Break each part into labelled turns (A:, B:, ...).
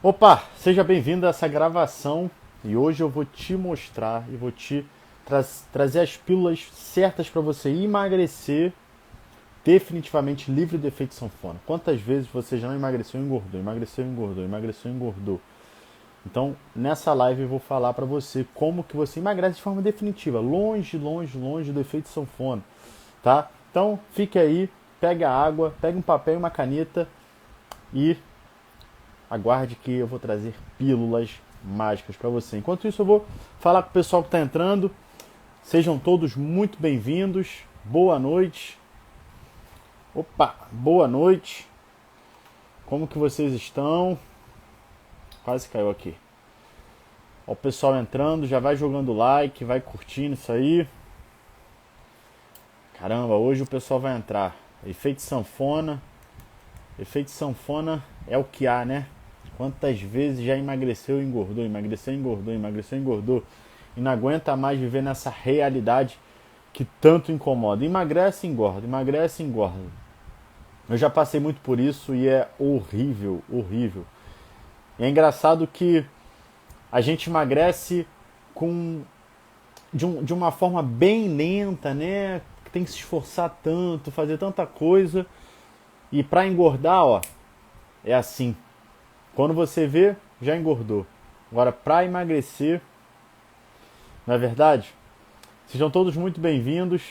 A: Opa, seja bem-vindo a essa gravação e hoje eu vou te mostrar e vou te trazer as pílulas certas para você emagrecer definitivamente livre do efeito sanfona. Quantas vezes você já não emagreceu e engordou, emagreceu e engordou, emagreceu e engordou? Então, nessa live eu vou falar para você como que você emagrece de forma definitiva, longe, longe, longe do efeito sanfona, tá? Então, fique aí, pega água, pega um papel e uma caneta e aguarde que eu vou trazer pílulas mágicas para você. Enquanto isso, eu vou falar com o pessoal que está entrando. Sejam todos muito bem-vindos. Boa noite. Opa, boa noite. Como que vocês estão? Quase caiu aqui. Ó, o pessoal entrando, já vai jogando like, vai curtindo isso aí. Caramba, hoje o pessoal vai entrar. Efeito sanfona. Efeito sanfona é o que há, né? Quantas vezes já emagreceu e engordou, emagreceu e engordou, emagreceu e engordou. E não aguenta mais viver nessa realidade que tanto incomoda. Emagrece e engorda, emagrece e engorda. Eu já passei muito por isso e é horrível, horrível. E é engraçado que a gente emagrece de uma forma bem lenta, né? Tem que se esforçar tanto, fazer tanta coisa. E para engordar, ó, é assim. Quando você vê, já engordou. Agora, para emagrecer, não é verdade? Sejam todos muito bem-vindos.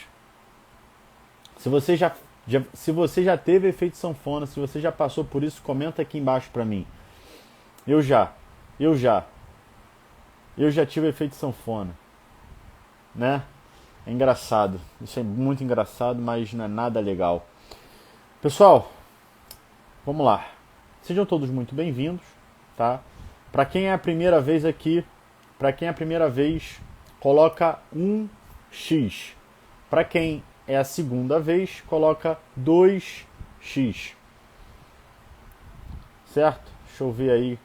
A: Se você já teve efeito sanfona, se você já passou por isso, comenta aqui embaixo para mim. Eu já, eu já, eu já tive efeito sanfona, né? É engraçado. Isso é muito engraçado, mas não é nada legal. Pessoal, vamos lá. Sejam todos muito bem-vindos, tá? Para quem é a primeira vez aqui, para quem é a primeira vez, coloca 1x. Para quem é a segunda vez, coloca 2x. Certo? Deixa eu ver aí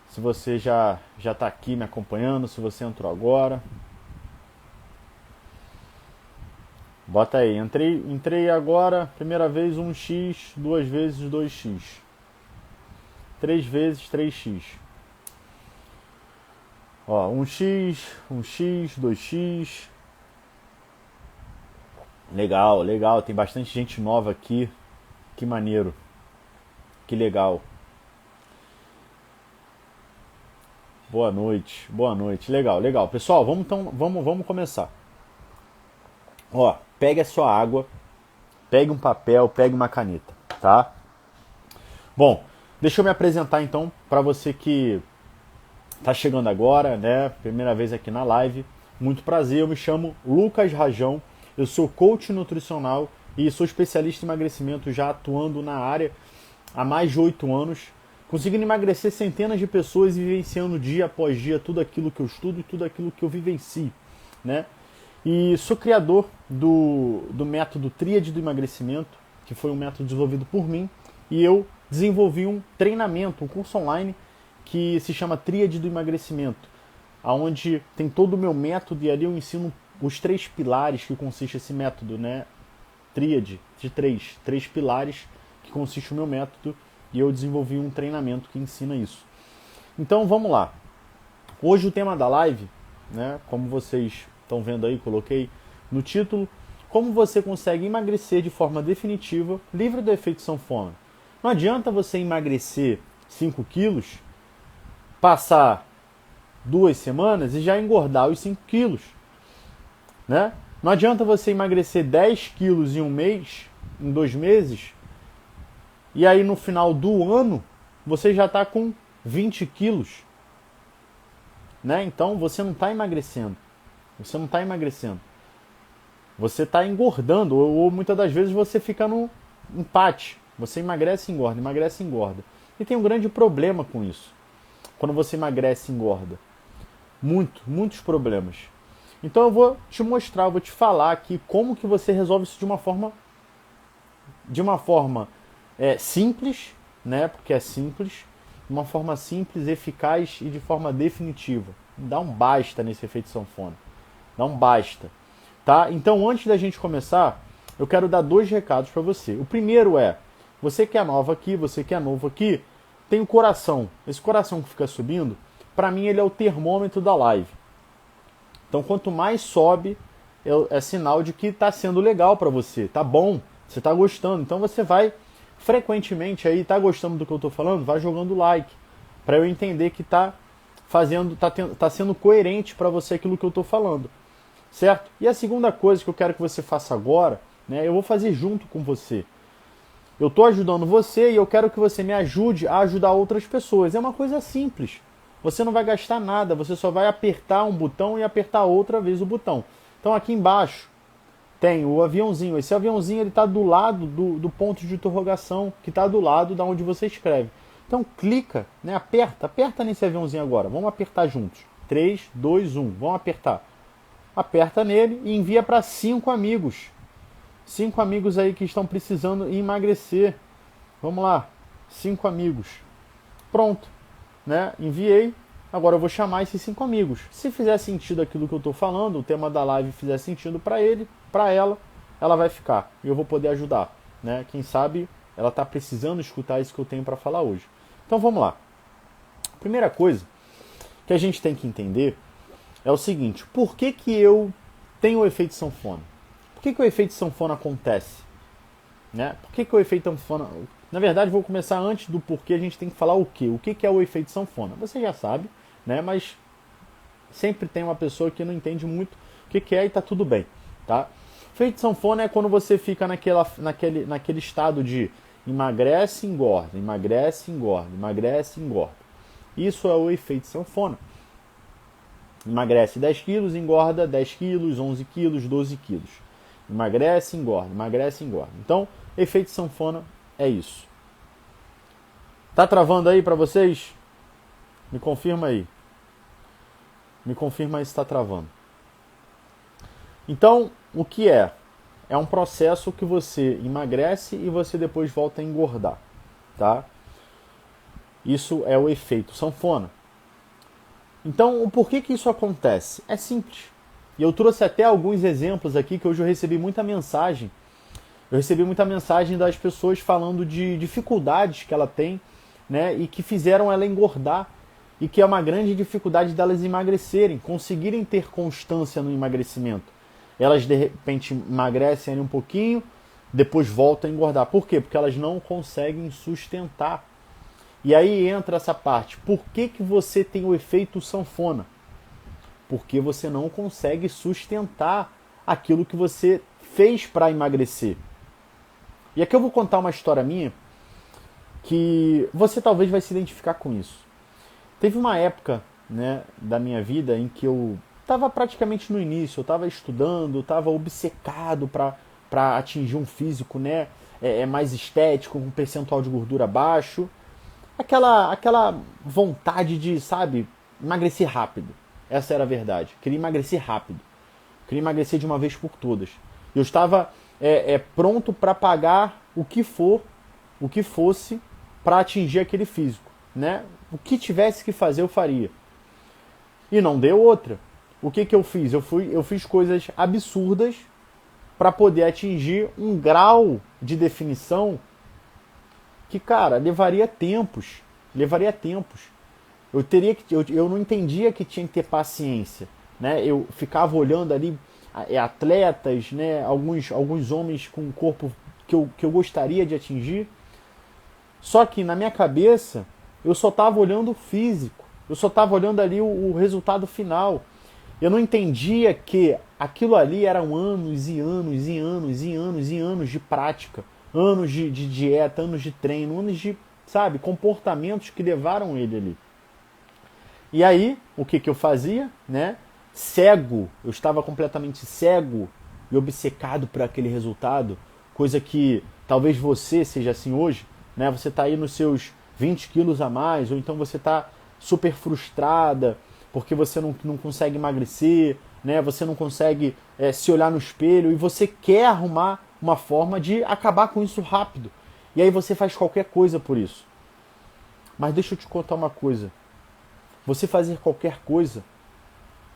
A: se você já está aqui me acompanhando, se você entrou agora. Bota aí, entrei agora, primeira vez 1x, duas vezes 2x. 3 vezes 3x. Ó, 1x, 1x, 2x. Legal, legal. Tem bastante gente nova aqui. Que maneiro. Que legal. Boa noite, boa noite. Legal, legal. Pessoal, vamos começar. Ó, pegue a sua água, pegue um papel, pegue uma caneta, tá? Bom, deixa eu me apresentar então para você que tá chegando agora, né? Primeira vez aqui na live. Muito prazer, eu me chamo Lucas Rajão, eu sou coach nutricional e sou especialista em emagrecimento, já atuando na área há mais de 8 anos, conseguindo emagrecer centenas de pessoas e vivenciando dia após dia tudo aquilo que eu estudo e tudo aquilo que eu vivencio, né? E sou criador do método Tríade do Emagrecimento, que foi um método desenvolvido por mim, e eu desenvolvi um treinamento, um curso online que se chama Tríade do Emagrecimento, onde tem todo o meu método e ali eu ensino os 3 pilares que consiste esse método, né? Tríade de 3 pilares que consiste o meu método e eu desenvolvi um treinamento que ensina isso. Então vamos lá. Hoje o tema da live, né? Como vocês estão vendo aí, coloquei no título, como você consegue emagrecer de forma definitiva, livre do efeito sanfona. Não adianta você emagrecer 5 quilos, passar 2 semanas e já engordar os 5 quilos. Né? Não adianta você emagrecer 10 quilos em um mês, em 2 meses, e aí no final do ano você já está com 20 quilos. Né? Então você não está emagrecendo. Você não está emagrecendo. Você está engordando, ou muitas das vezes você fica no empate. Você emagrece e engorda, emagrece e engorda. E tem um grande problema com isso. Quando você emagrece e engorda. Muitos problemas. Então eu vou te mostrar, eu vou te falar aqui como que você resolve isso de uma forma simples, né? Porque é simples, de uma forma simples, eficaz e de forma definitiva. Dá um basta nesse efeito sanfona. Dá um basta. Tá? Então antes da gente começar, eu quero dar 2 recados para você. O primeiro é, você que é nova aqui, você que é novo aqui, tem o coração. Esse coração que fica subindo, para mim ele é o termômetro da live. Então quanto mais sobe, é sinal de que está sendo legal para você, tá bom, você está gostando. Então você vai frequentemente aí, tá gostando do que eu estou falando, vai jogando like, para eu entender que tá sendo coerente para você aquilo que eu estou falando, certo? E a segunda coisa que eu quero que você faça agora, né, eu vou fazer junto com você. Eu estou ajudando você e eu quero que você me ajude a ajudar outras pessoas. É uma coisa simples. Você não vai gastar nada, você só vai apertar um botão e apertar outra vez o botão. Então aqui embaixo tem o aviãozinho. Esse aviãozinho ele está do lado do ponto de interrogação, que está do lado da onde você escreve. Então clica, né, aperta nesse aviãozinho agora. Vamos apertar juntos. 3, 2, 1. Vamos apertar. Aperta nele e envia para 5 amigos. 5 amigos aí que estão precisando emagrecer. Vamos lá. 5 amigos. Pronto. Né? Enviei. Agora eu vou chamar esses 5 amigos. Se fizer sentido aquilo que eu estou falando, o tema da live fizer sentido para ele, para ela vai ficar. E eu vou poder ajudar. Né? Quem sabe ela está precisando escutar isso que eu tenho para falar hoje. Então vamos lá. Primeira coisa que a gente tem que entender é o seguinte. Por que eu tenho o efeito sanfona? Por que o efeito sanfona acontece? Né? Por que o efeito sanfona... Na verdade, vou começar antes do porquê, a gente tem que falar o quê? O que é o efeito sanfona? Você já sabe, né? Mas sempre tem uma pessoa que não entende muito o que é e tá tudo bem. Tá? O efeito sanfona é quando você fica naquele estado de emagrece, engorda, emagrece, engorda, emagrece, engorda. Isso é o efeito sanfona. Emagrece 10 quilos, engorda 10 quilos, 11 quilos, 12 quilos. Emagrece, engorda, emagrece, engorda. Então, efeito sanfona é isso. Tá travando aí para vocês? Me confirma aí. Me confirma aí se está travando. Então, o que é? É um processo que você emagrece e você depois volta a engordar. Tá? Isso é o efeito sanfona. Então, o porquê que isso acontece? É simples. E eu trouxe até alguns exemplos aqui que hoje eu recebi muita mensagem. Eu recebi muita mensagem das pessoas falando de dificuldades que ela tem, né, e que fizeram ela engordar. E que é uma grande dificuldade delas emagrecerem, conseguirem ter constância no emagrecimento. Elas de repente emagrecem ali um pouquinho, depois voltam a engordar. Por quê? Porque elas não conseguem sustentar. E aí entra essa parte. Por que você tem o efeito sanfona? Porque você não consegue sustentar aquilo que você fez para emagrecer. E aqui eu vou contar uma história minha que você talvez vai se identificar com isso. Teve uma época, né, da minha vida em que eu estava praticamente no início, eu estava estudando, eu estava obcecado para atingir um físico, né, mais estético, com um percentual de gordura baixo. Aquela vontade de, sabe, emagrecer rápido. Essa era a verdade. Queria emagrecer rápido. Queria emagrecer de uma vez por todas. Eu estava pronto para pagar o que fosse para atingir aquele físico, né? O que tivesse que fazer eu faria. E não deu outra. O que eu fiz? Eu fiz coisas absurdas para poder atingir um grau de definição que, cara, levaria tempos. Eu não entendia que tinha que ter paciência, né? Eu ficava olhando ali atletas, né? Alguns homens com um corpo que eu gostaria de atingir. Só que na minha cabeça eu só estava olhando o físico, eu só estava olhando ali o resultado final. Eu não entendia que aquilo ali eram anos e anos e anos e anos e anos de prática, anos de dieta, anos de treino, anos de, sabe, comportamentos que levaram ele ali. E aí, o que eu fazia, né? Cego, eu estava completamente cego e obcecado por aquele resultado, coisa que talvez você seja assim hoje, né? Você está aí nos seus 20 quilos a mais, ou então você está super frustrada porque você não consegue emagrecer, né? Você não consegue se olhar no espelho e você quer arrumar uma forma de acabar com isso rápido. E aí você faz qualquer coisa por isso. Mas deixa eu te contar uma coisa. Você fazer qualquer coisa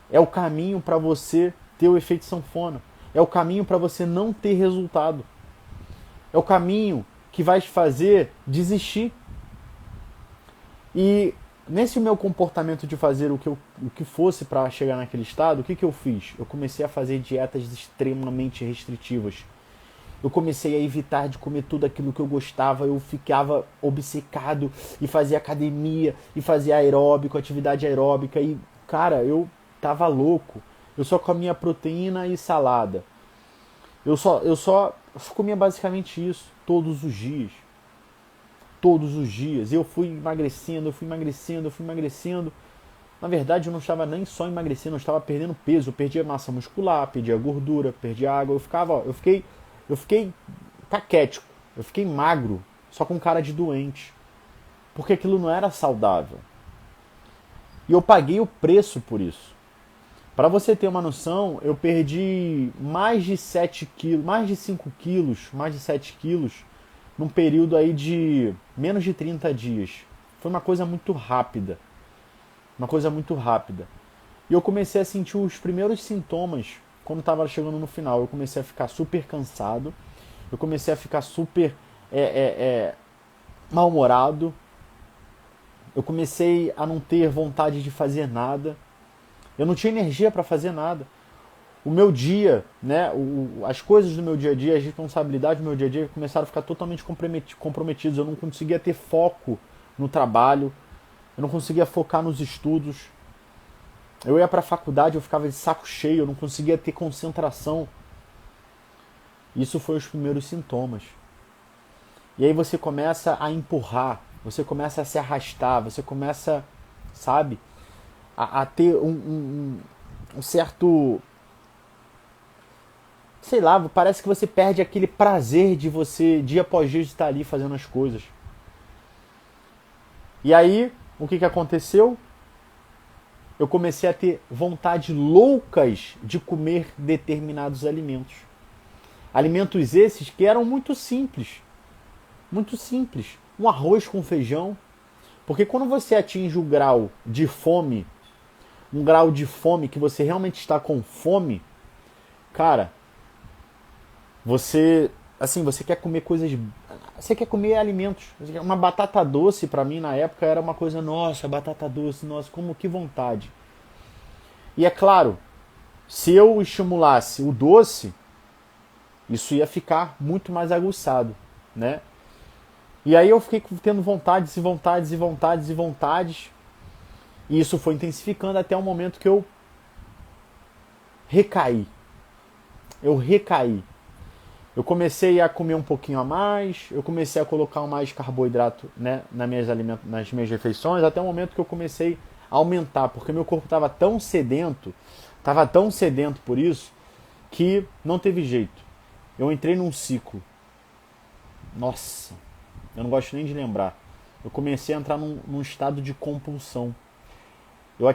A: é o caminho para você ter o efeito sanfona. É o caminho para você não ter resultado. É o caminho que vai te fazer desistir. E nesse meu comportamento de fazer o que fosse para chegar naquele estado, o que eu fiz? Eu comecei a fazer dietas extremamente restritivas. Eu comecei a evitar de comer tudo aquilo que eu gostava. Eu ficava obcecado e fazia academia e fazia aeróbico, atividade aeróbica. E, cara, eu tava louco. Eu só comia proteína e salada. Eu só comia basicamente isso todos os dias. Todos os dias. Eu fui emagrecendo, eu fui emagrecendo, eu fui emagrecendo. Na verdade, eu não estava nem só emagrecendo, eu estava perdendo peso. Eu perdia massa muscular, perdia gordura, perdia água. Eu fiquei caquético. Eu fiquei magro, só com cara de doente. Porque aquilo não era saudável. E eu paguei o preço por isso. Para você ter uma noção, eu perdi mais de 7 quilos, mais de 5 quilos, mais de 7 quilos, num período aí de menos de 30 dias. Foi uma coisa muito rápida. Uma coisa muito rápida. E eu comecei a sentir os primeiros sintomas quando estava chegando no final. Eu comecei a ficar super cansado. Eu comecei a ficar super mal-humorado. Eu comecei a não ter vontade de fazer nada. Eu não tinha energia para fazer nada. O meu dia, né, as coisas do meu dia a dia, as responsabilidades do meu dia a dia começaram a ficar totalmente comprometidas. Eu não conseguia ter foco no trabalho. Eu não conseguia focar nos estudos. Eu ia para a faculdade, eu ficava de saco cheio, eu não conseguia ter concentração. Isso foi os primeiros sintomas. E aí você começa a empurrar, você começa a se arrastar, você começa, sabe, a ter um certo... Sei lá, parece que você perde aquele prazer de você, dia após dia, de estar ali fazendo as coisas. E aí, o que aconteceu? Eu comecei a ter vontade loucas de comer determinados alimentos. Alimentos esses que eram muito simples. Muito simples. Um arroz com feijão. Porque quando você atinge o grau de fome, um grau de fome que você realmente está com fome, cara, você quer comer coisas, você quer comer alimentos. Uma batata doce para mim na época era uma coisa, nossa, batata doce, nossa, como que vontade. E é claro, se eu estimulasse o doce, isso ia ficar muito mais aguçado, né? E aí eu fiquei tendo vontades e vontades e vontades e vontades. E isso foi intensificando até o momento que eu recaí. Eu recaí. Eu comecei a comer um pouquinho a mais, eu comecei a colocar mais carboidrato, né, nas minhas refeições, até o momento que eu comecei a aumentar, porque meu corpo estava tão sedento por isso, que não teve jeito. Eu entrei num ciclo. Nossa, eu não gosto nem de lembrar. Eu comecei a entrar num estado de compulsão. Eu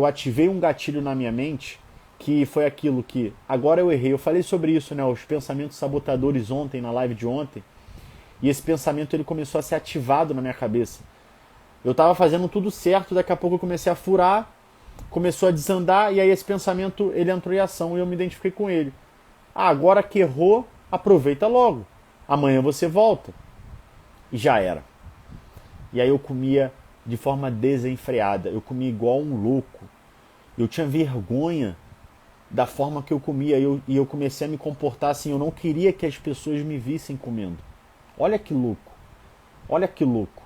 A: ativei um gatilho na minha mente que foi aquilo que... Agora eu errei. Eu falei sobre isso, né? Os pensamentos sabotadores ontem, na live de ontem. E esse pensamento ele começou a ser ativado na minha cabeça. Eu estava fazendo tudo certo, daqui a pouco eu comecei a furar, começou a desandar, e aí esse pensamento ele entrou em ação e eu me identifiquei com ele. Ah, agora que errou, aproveita logo. Amanhã você volta. E já era. E aí eu comia de forma desenfreada. Eu comia igual um louco. Eu tinha vergonha da forma que eu comia e eu comecei a me comportar assim. Eu não queria que as pessoas me vissem comendo. Olha que louco. Olha que louco.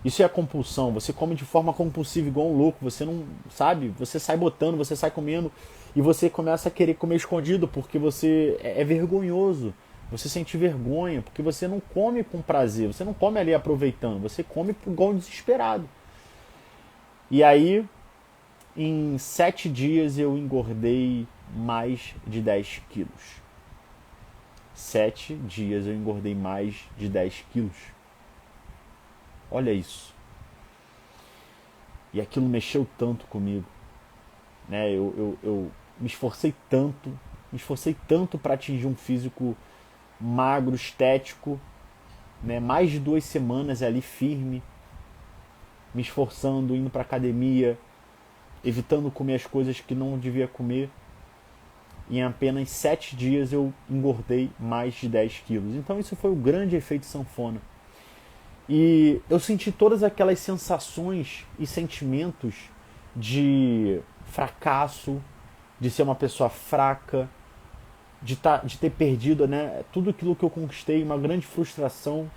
A: Isso é a compulsão. Você come de forma compulsiva igual um louco. Você não sabe. Você sai botando, você sai comendo e você começa a querer comer escondido porque você é vergonhoso. Você sente vergonha porque você não come com prazer. Você não come ali aproveitando. Você come igual um desesperado. E aí, em 7 dias eu engordei mais de 10 quilos. 7 dias eu engordei mais de 10 quilos. Olha isso. E aquilo mexeu tanto comigo. Né? Eu me esforcei tanto para atingir um físico magro, estético, né? Mais de 2 semanas ali firme, me esforçando, indo para academia, evitando comer as coisas que não devia comer. E em apenas 7 dias eu engordei mais de 10 quilos. Então isso foi o grande efeito sanfona. E eu senti todas aquelas sensações e sentimentos de fracasso, de ser uma pessoa fraca, de ter perdido, né, tudo aquilo que eu conquistei, uma grande frustração.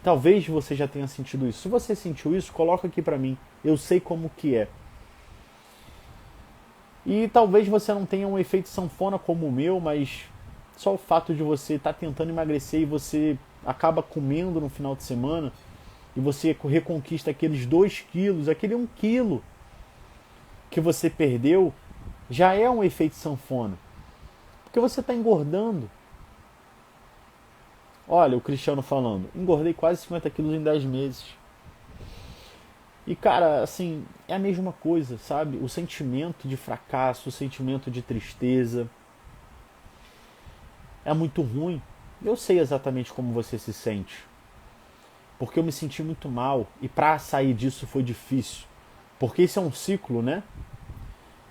A: Talvez você já tenha sentido isso. Se você sentiu isso, coloca aqui pra mim. Eu sei como que é. E talvez você não tenha um efeito sanfona como o meu, mas só o fato de você estar tentando emagrecer e você acaba comendo no final de semana e você reconquista aqueles 2 quilos, aquele 1 quilo que você perdeu, já é um efeito sanfona. Porque você está engordando. Olha o Cristiano falando, engordei quase 50 quilos em 10 meses. E cara, assim, é a mesma coisa, sabe? O sentimento de fracasso, o sentimento de tristeza é muito ruim. Eu sei exatamente como você se sente. Porque eu me senti muito mal e pra sair disso foi difícil. Porque isso é um ciclo, né?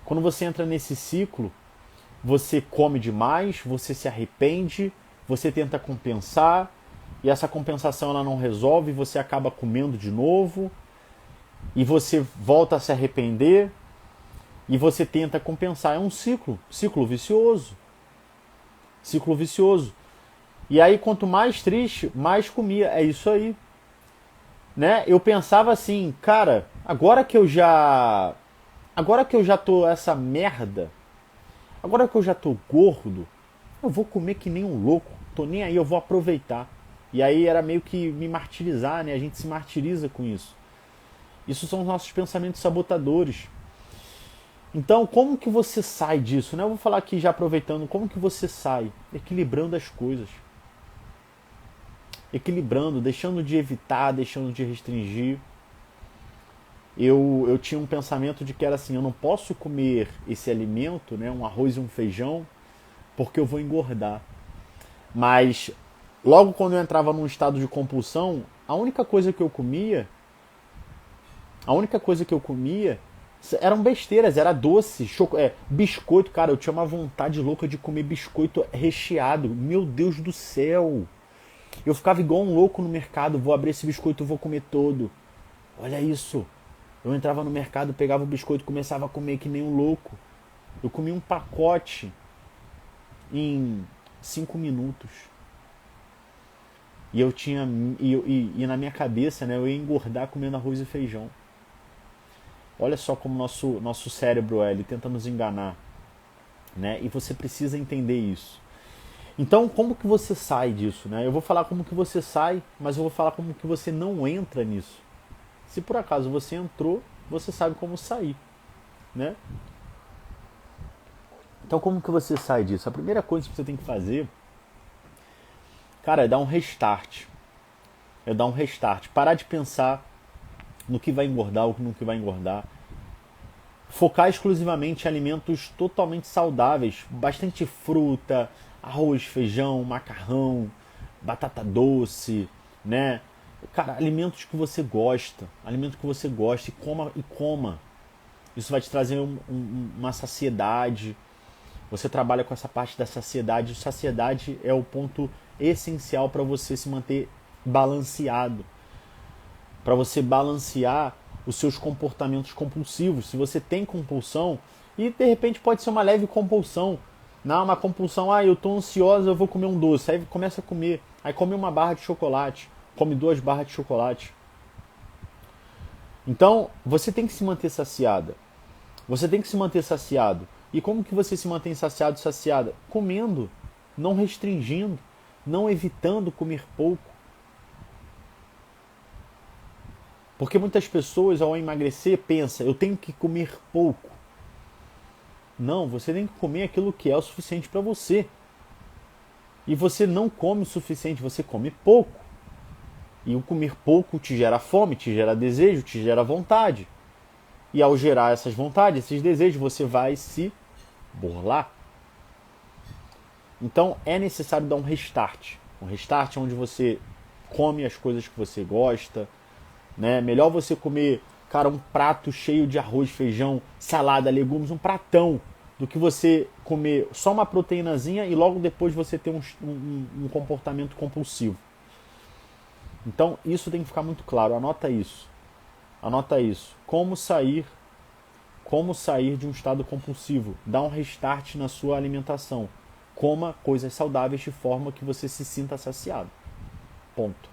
A: Quando você entra nesse ciclo, você come demais, você se arrepende, você tenta compensar, e essa compensação ela não resolve, você acaba comendo de novo, e você volta a se arrepender, e você tenta compensar. É um ciclo vicioso. Ciclo vicioso. E aí, quanto mais triste, mais comia. É isso aí. Né? Eu pensava assim, cara, agora que eu já tô essa merda, agora que eu já tô gordo, eu vou comer que nem um louco. Tô nem aí, eu vou aproveitar. E aí era meio que me martirizar, né? A gente se martiriza com isso. Isso são os nossos pensamentos sabotadores. Então, como que você sai disso? Né? Eu vou falar aqui já aproveitando, como que você sai? Equilibrando as coisas. Equilibrando, deixando de evitar, deixando de restringir. Eu tinha um pensamento de que era assim, eu não posso comer esse alimento, né, um arroz e um feijão, porque eu vou engordar. Mas logo quando eu entrava num estado de compulsão, a única coisa que eu comia eram besteiras, era doce, biscoito. Cara, eu tinha uma vontade louca de comer biscoito recheado. Meu Deus do céu! Eu ficava igual um louco no mercado, vou abrir esse biscoito, vou comer todo. Olha isso! Eu entrava no mercado, pegava o biscoito e começava a comer que nem um louco. Eu comia um pacote em 5 minutos. E eu tinha. E na minha cabeça, né, eu ia engordar comendo arroz e feijão. Olha só como nosso cérebro ele tenta nos enganar. Né? E você precisa entender isso. Então, como que você sai disso? Né? Eu vou falar como que você sai, mas eu vou falar como que você não entra nisso. Se por acaso você entrou, você sabe como sair. Né? Então, como que você sai disso? A primeira coisa que você tem que fazer, cara, é dar um restart. Parar de pensar no que vai engordar ou no que vai engordar. Focar exclusivamente em alimentos totalmente saudáveis. Bastante fruta, arroz, feijão, macarrão, batata doce, né? Cara, alimentos que você gosta. E coma. Isso vai te trazer uma saciedade. Você trabalha com essa parte da saciedade. Saciedade é o ponto essencial para você se manter balanceado. Para você balancear os seus comportamentos compulsivos. Se você tem compulsão, e de repente pode ser uma leve compulsão. Não, uma compulsão, eu tô ansiosa, eu vou comer um doce. Aí começa a comer. Aí come uma barra de chocolate. Come 2 barras de chocolate. Então, você tem que se manter saciada. Você tem que se manter saciado. E como que você se mantém saciado, saciada? Comendo, não restringindo, não evitando comer pouco. Porque muitas pessoas ao emagrecer pensam, eu tenho que comer pouco. Não, você tem que comer aquilo que é o suficiente para você. E você não come o suficiente, você come pouco. E o comer pouco te gera fome, te gera desejo, te gera vontade. E ao gerar essas vontades, esses desejos, você vai se burlar. Então é necessário dar um restart. Um restart onde você come as coisas que você gosta. Né? Melhor você comer, cara, um prato cheio de arroz, feijão, salada, legumes, um pratão, do que você comer só uma proteínazinha e logo depois você ter um comportamento compulsivo. Então isso tem que ficar muito claro, anota isso. Anota isso. Como sair de um estado compulsivo? Dá um restart na sua alimentação. Coma coisas saudáveis de forma que você se sinta saciado. Ponto.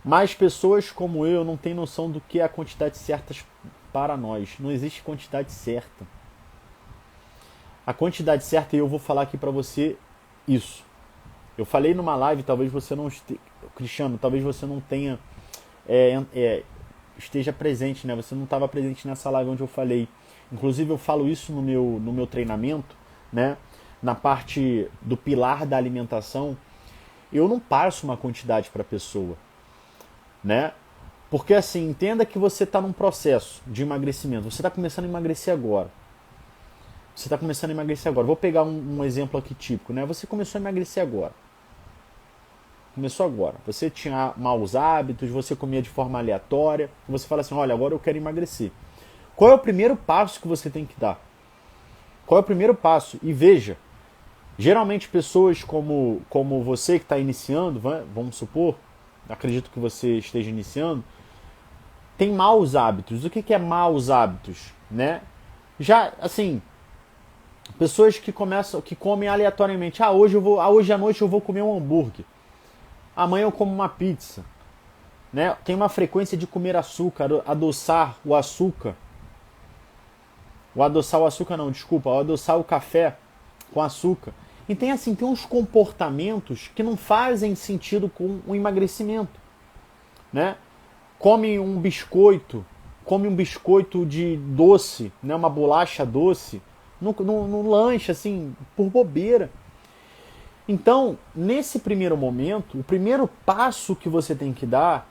A: Mas pessoas como eu não têm noção do que é a quantidade certa para nós. Não existe quantidade certa. A quantidade certa, e eu vou falar aqui para você isso. Eu falei numa live, talvez você não Cristiano, talvez você não tenha esteja presente, né? Você não estava presente nessa live onde eu falei. Inclusive eu falo isso no meu treinamento, né? Na parte do pilar da alimentação, eu não passo uma quantidade para a pessoa, né? Porque assim, entenda que você está num processo de emagrecimento. Você está começando a emagrecer agora. Vou pegar um exemplo aqui típico, né? Você começou a emagrecer agora. Você tinha maus hábitos, você comia de forma aleatória. Você fala assim, olha, agora eu quero emagrecer. Qual é o primeiro passo que você tem que dar? Qual é o primeiro passo? E veja, geralmente pessoas como você que está iniciando, vamos supor, acredito que você esteja iniciando, tem maus hábitos. O que é maus hábitos? Né? Já, assim, pessoas que comem aleatoriamente. Hoje à noite eu vou comer um hambúrguer. Amanhã eu como uma pizza. Né? Tem uma frequência de comer açúcar, adoçar o açúcar. Adoçar o café com açúcar. E tem assim, tem uns comportamentos que não fazem sentido com o emagrecimento. Né? Come um biscoito de doce, né? Uma bolacha doce, no lanche, assim, por bobeira. Então, nesse primeiro momento, o primeiro passo que você tem que dar,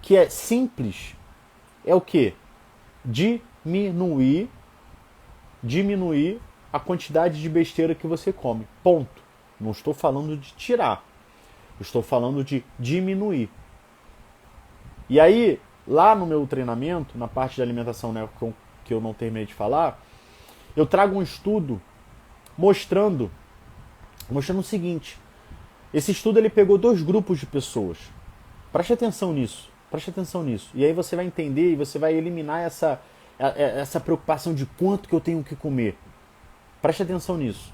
A: que é simples, é o quê? Diminuir a quantidade de besteira que você come. Ponto. Não estou falando de tirar. Eu estou falando de diminuir. E aí, lá no meu treinamento, na parte de alimentação, né, que eu não terminei de falar, eu trago um estudo mostrando o seguinte. Esse estudo ele pegou 2 grupos de pessoas. Preste atenção nisso. E aí você vai entender e você vai eliminar essa preocupação de quanto que eu tenho que comer. Preste atenção nisso.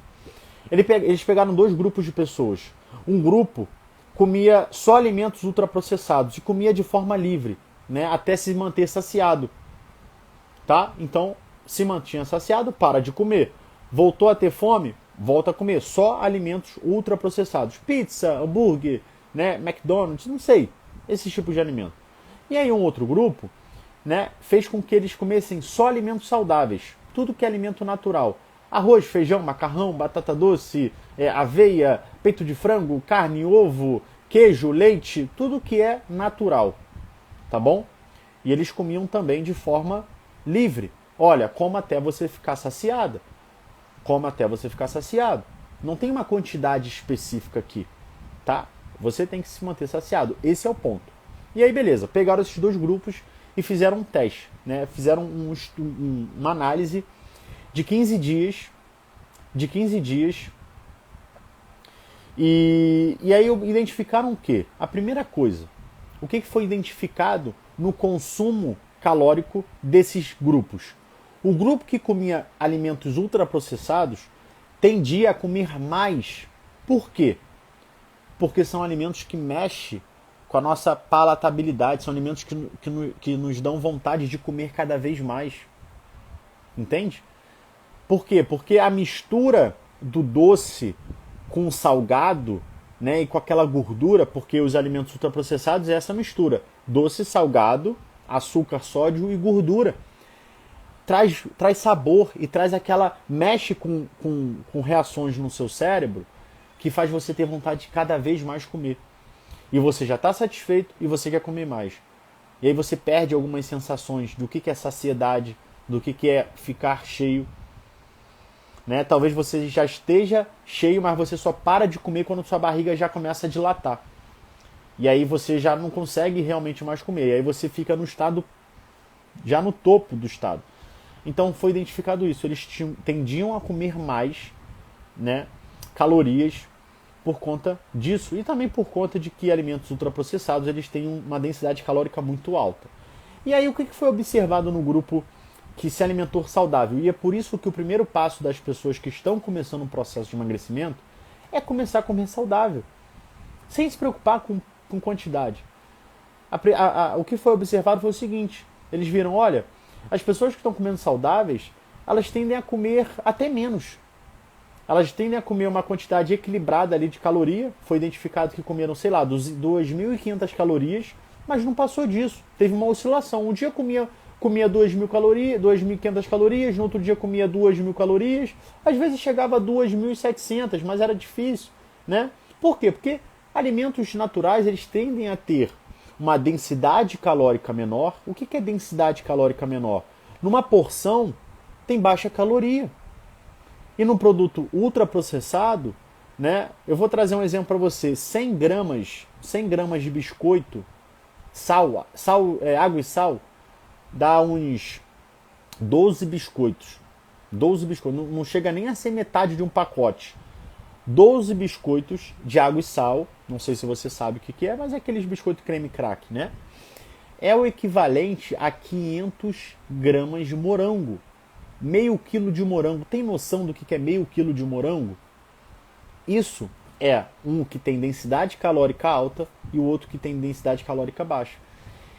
A: Eles pegaram 2 grupos de pessoas. Um grupo comia só alimentos ultraprocessados e comia de forma livre, né, até se manter saciado. Tá? Então, se mantinha saciado, para de comer. Voltou a ter fome, volta a comer só alimentos ultraprocessados. Pizza, hambúrguer, né, McDonald's, não sei. Esse tipo de alimento. E aí um outro grupo, né, fez com que eles comessem só alimentos saudáveis. Tudo que é alimento natural. Arroz, feijão, macarrão, batata doce, aveia, peito de frango, carne, ovo, queijo, leite, tudo que é natural. Tá bom? E eles comiam também de forma livre. Olha, coma até você ficar saciada. Não tem uma quantidade específica aqui, tá? Você tem que se manter saciado. Esse é o ponto. E aí, beleza. Pegaram esses 2 grupos e fizeram um teste, né? Fizeram uma análise de 15 dias. E aí identificaram o quê? A primeira coisa. O que foi identificado no consumo calórico desses grupos? O grupo que comia alimentos ultraprocessados tendia a comer mais. Por quê? Porque são alimentos que mexem com a nossa palatabilidade, são alimentos que nos dão vontade de comer cada vez mais. Entende? Por quê? Porque a mistura do doce com o salgado, né, e com aquela gordura, porque os alimentos ultraprocessados é essa mistura. Doce, salgado, açúcar, sódio e gordura. Traz sabor e traz mexe com reações no seu cérebro que faz você ter vontade de cada vez mais comer. E você já está satisfeito e você quer comer mais. E aí você perde algumas sensações do que é saciedade, do que é ficar cheio. Né? Talvez você já esteja cheio, mas você só para de comer quando sua barriga já começa a dilatar. E aí você já não consegue realmente mais comer. E aí você fica no estado, já no topo do estado. Então foi identificado isso. Eles tendiam a comer mais, né, calorias por conta disso e também por conta de que alimentos ultraprocessados eles têm uma densidade calórica muito alta. E aí o que foi observado no grupo que se alimentou saudável? E é por isso que o primeiro passo das pessoas que estão começando um processo de emagrecimento é começar a comer saudável, sem se preocupar com quantidade. O que foi observado foi o seguinte, eles viram, olha, as pessoas que estão comendo saudáveis, elas tendem a comer até menos. Elas tendem a comer uma quantidade equilibrada ali de caloria. Foi identificado que comeram, sei lá, 2.500 calorias, mas não passou disso. Teve uma oscilação. Um dia comia 2.000 calorias, 2.500 calorias, no outro dia comia 2.000 calorias. Às vezes chegava a 2.700, mas era difícil, né? Por quê? Porque alimentos naturais, eles tendem a ter uma densidade calórica menor. O que é densidade calórica menor? Numa porção tem baixa caloria. E no produto ultraprocessado, né, eu vou trazer um exemplo para você. 100 gramas de biscoito, água e sal, dá uns 12 biscoitos. 12 biscoitos, não chega nem a ser metade de um pacote. 12 biscoitos de água e sal, não sei se você sabe o que é, mas é aqueles biscoitos creme crack, né? É o equivalente a 500 gramas de morango. Meio quilo de morango. Tem noção do que é meio quilo de morango? Isso é um que tem densidade calórica alta e o outro que tem densidade calórica baixa.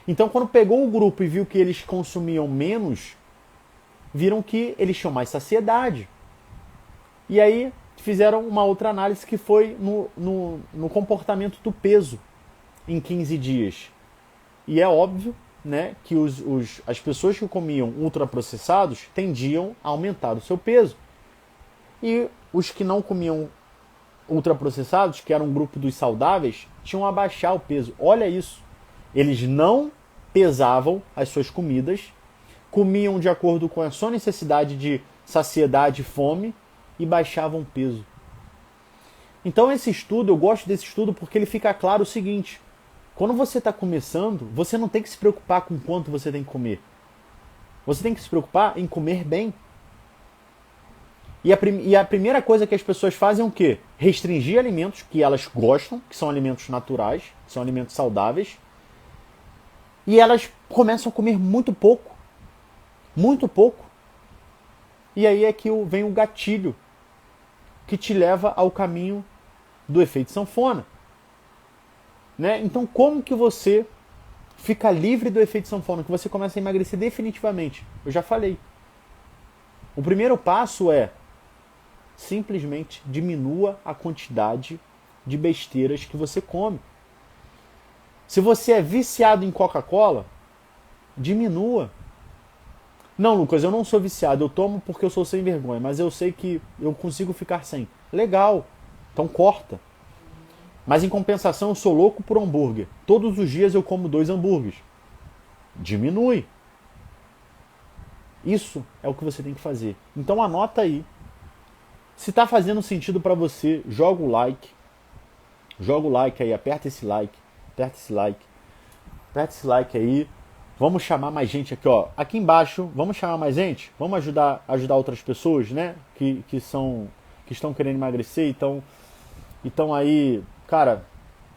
A: Então, quando pegou o grupo e viu que eles consumiam menos, viram que eles tinham mais saciedade. E aí fizeram uma outra análise que foi no comportamento do peso em 15 dias. E é óbvio, né, que as pessoas que comiam ultraprocessados tendiam a aumentar o seu peso. E os que não comiam ultraprocessados, que era um grupo dos saudáveis, tinham a baixar o peso. Olha isso. Eles não pesavam as suas comidas, comiam de acordo com a sua necessidade de saciedade e fome e baixavam o peso. Então esse estudo, eu gosto desse estudo porque ele fica claro o seguinte: quando você está começando, você não tem que se preocupar com quanto você tem que comer. Você tem que se preocupar em comer bem. E a primeira coisa que as pessoas fazem é o quê? Restringir alimentos que elas gostam, que são alimentos naturais, que são alimentos saudáveis. E elas começam a comer muito pouco. Muito pouco. E aí é que vem o gatilho que te leva ao caminho do efeito sanfona. Né? Então, como que você fica livre do efeito sanfona? Que você começa a emagrecer definitivamente? Eu já falei. O primeiro passo é simplesmente diminua a quantidade de besteiras que você come. Se você é viciado em Coca-Cola, diminua. Não, Lucas, eu não sou viciado, eu tomo porque eu sou sem vergonha, mas eu sei que eu consigo ficar sem. Legal, então corta. Mas em compensação eu sou louco por hambúrguer. Todos os dias eu como 2 hambúrgueres. Diminui. Isso é o que você tem que fazer. Então anota aí. Se está fazendo sentido para você, joga o like. Joga o like aí, aperta esse like. Aperta esse like. Aperta esse like aí. Vamos chamar mais gente aqui, ó. Aqui embaixo, vamos chamar mais gente? Vamos ajudar outras pessoas, né? Que estão querendo emagrecer, então aí, cara,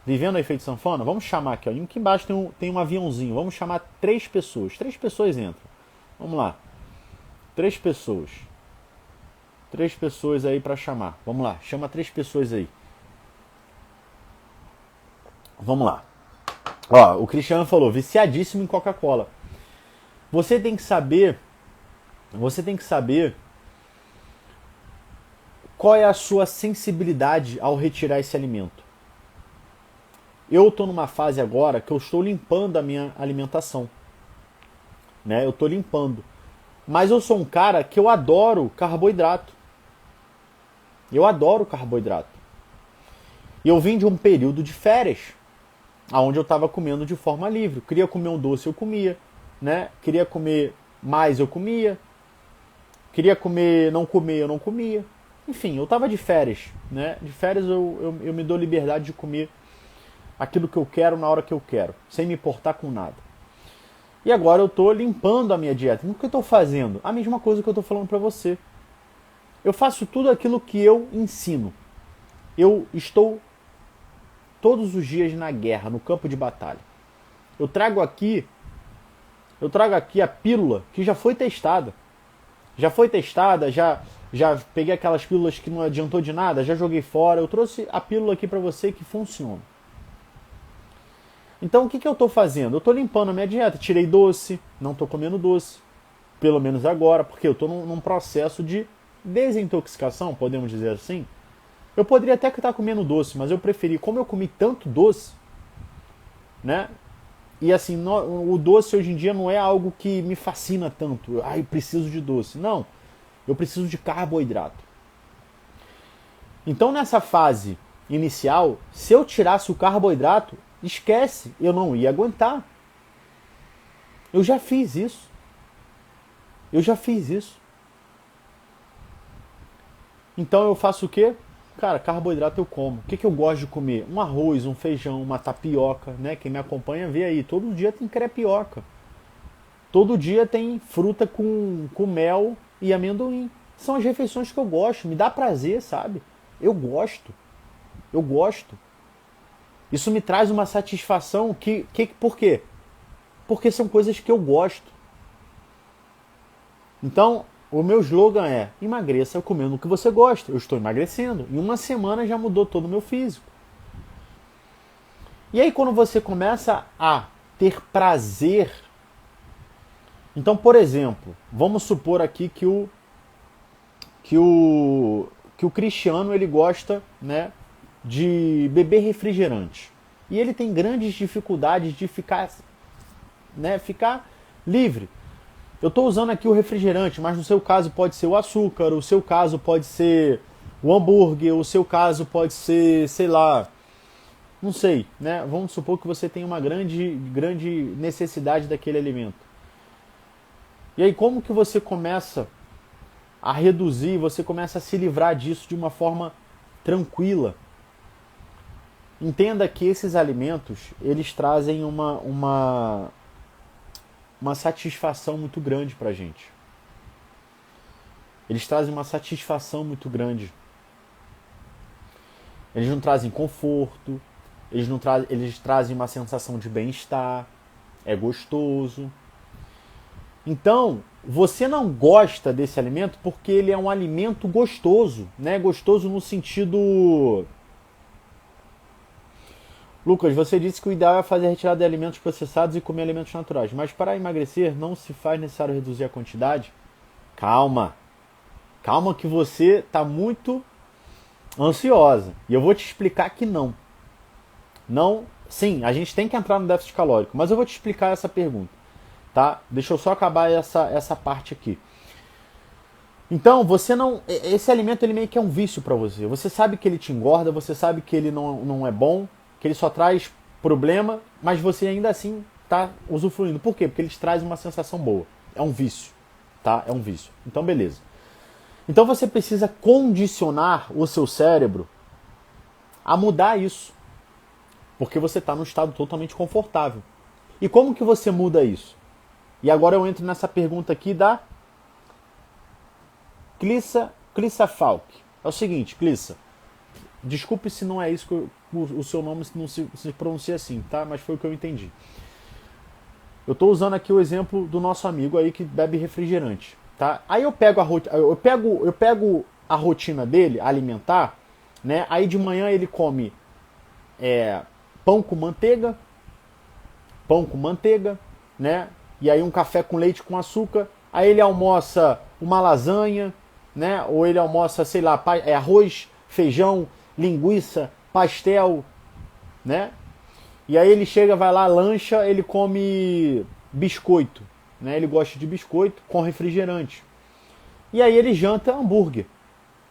A: vivendo o efeito sanfona. Vamos chamar aqui, ó. Aqui embaixo tem um aviãozinho. Vamos chamar 3 pessoas. 3 pessoas entram. Vamos lá. 3 pessoas. 3 pessoas aí para chamar. Vamos lá, chama 3 pessoas aí. Vamos lá. Ó, o Cristiano falou, viciadíssimo em Coca-Cola. Você tem que saber qual é a sua sensibilidade ao retirar esse alimento. Eu estou numa fase agora que eu estou limpando a minha alimentação. Né? Eu estou limpando. Mas eu sou um cara que eu adoro carboidrato. Eu adoro carboidrato. E eu vim de um período de férias, onde eu estava comendo de forma livre. Eu queria comer um doce, eu comia. Né? Queria comer mais, eu comia. Queria não comer, eu não comia. Enfim, eu estava de férias. Né? De férias eu me dou liberdade de comer aquilo que eu quero na hora que eu quero, sem me importar com nada. E agora eu estou limpando a minha dieta. O que eu estou fazendo? A mesma coisa que eu estou falando para você. Eu faço tudo aquilo que eu ensino. eu estou todos os dias na guerra, no campo de batalha. Eu trago aqui a pílula que já foi testada. Já peguei aquelas pílulas que não adiantou de nada, já joguei fora. Eu trouxe a pílula aqui para você que funciona. Então o que eu estou fazendo? Eu estou limpando a minha dieta, tirei doce, não estou comendo doce, pelo menos agora, porque eu estou num processo de desintoxicação, podemos dizer assim. Eu poderia até estar comendo doce, mas eu preferi, como eu comi tanto doce, né? E assim, o doce hoje em dia não é algo que me fascina tanto. Eu preciso de doce. Não, eu preciso de carboidrato. Então nessa fase inicial, se eu tirasse o carboidrato, esquece, eu não ia aguentar. Eu já fiz isso. Então eu faço o quê? Cara, carboidrato eu como. O que eu gosto de comer? Um arroz, um feijão, uma tapioca, né? Quem me acompanha vê aí. Todo dia tem crepioca. Todo dia tem fruta com mel e amendoim. São as refeições que eu gosto. Me dá prazer, sabe? Eu gosto. Isso me traz uma satisfação por quê? Porque são coisas que eu gosto. Então, o meu slogan é: emagreça comendo o que você gosta. Eu estou emagrecendo. Em uma semana já mudou todo o meu físico. E aí quando você começa a ter prazer... Então, por exemplo, vamos supor aqui que o Cristiano ele gosta, né, de beber refrigerante. E ele tem grandes dificuldades de ficar livre. Eu estou usando aqui o refrigerante, mas no seu caso pode ser o açúcar, o seu caso pode ser o hambúrguer, o seu caso pode ser, sei lá, não sei, né? Vamos supor que você tem uma grande necessidade daquele alimento. E aí como que você começa a reduzir, você começa a se livrar disso de uma forma tranquila? Entenda que esses alimentos, eles trazem uma satisfação muito grande pra gente. Eles trazem uma satisfação muito grande. Eles não trazem conforto, eles trazem uma sensação de bem-estar, é gostoso. Então, você não gosta desse alimento porque ele é um alimento gostoso, né? Gostoso no sentido... Lucas, você disse que o ideal é fazer a retirada de alimentos processados e comer alimentos naturais. Mas para emagrecer não se faz necessário reduzir a quantidade? Calma. Calma que você está muito ansiosa. E eu vou te explicar que não. Não, sim, a gente tem que entrar no déficit calórico. Mas eu vou te explicar essa pergunta. Tá? Deixa eu só acabar essa parte aqui. Então, você não... Esse alimento ele meio que é um vício para você. Você sabe que ele te engorda, você sabe que ele não é bom, que ele só traz problema, mas você ainda assim está usufruindo. Por quê? Porque ele te traz uma sensação boa. É um vício, tá? É um vício. Então, beleza. Então você precisa condicionar o seu cérebro a mudar isso. Porque você está num estado totalmente confortável. E como que você muda isso? E agora eu entro nessa pergunta aqui da Clissa Falk. É o seguinte, Clissa. Desculpe se não é isso que o seu nome não se pronuncia assim, tá? Mas foi o que eu entendi. Eu estou usando aqui o exemplo do nosso amigo aí que bebe refrigerante, tá? Aí eu pego a rotina dele alimentar, né? Aí de manhã ele come pão com manteiga, né? E aí um café com leite com açúcar. Aí ele almoça uma lasanha, né? Ou ele almoça, sei lá, arroz, feijão, linguiça, pastel, né? E aí ele chega, vai lá, lancha, ele come biscoito, né? Ele gosta de biscoito com refrigerante. E aí ele janta hambúrguer,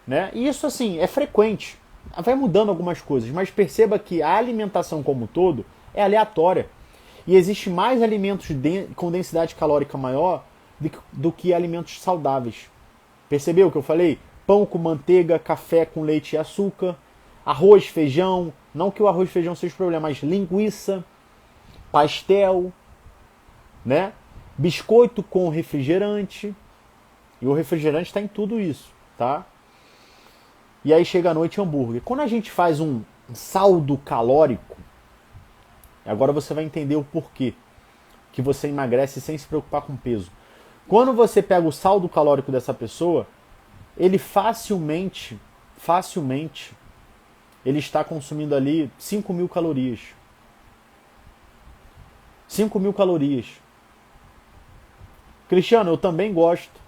A: né? E isso assim é frequente. Vai mudando algumas coisas, mas perceba que a alimentação como um todo é aleatória. E existe mais alimentos com densidade calórica maior do que alimentos saudáveis. Percebeu o que eu falei? Pão com manteiga, café com leite e açúcar, arroz, feijão, não que o arroz e feijão seja o problema, mas linguiça, pastel, né? Biscoito com refrigerante. E o refrigerante está em tudo isso, tá? e aí chega à noite hambúrguer. Quando a gente faz um saldo calórico, agora você vai entender o porquê que você emagrece sem se preocupar com peso. Quando você pega o saldo calórico dessa pessoa, ele facilmente, ele está consumindo ali 5.000 calorias. 5.000 calorias. Cristiano, eu também gosto.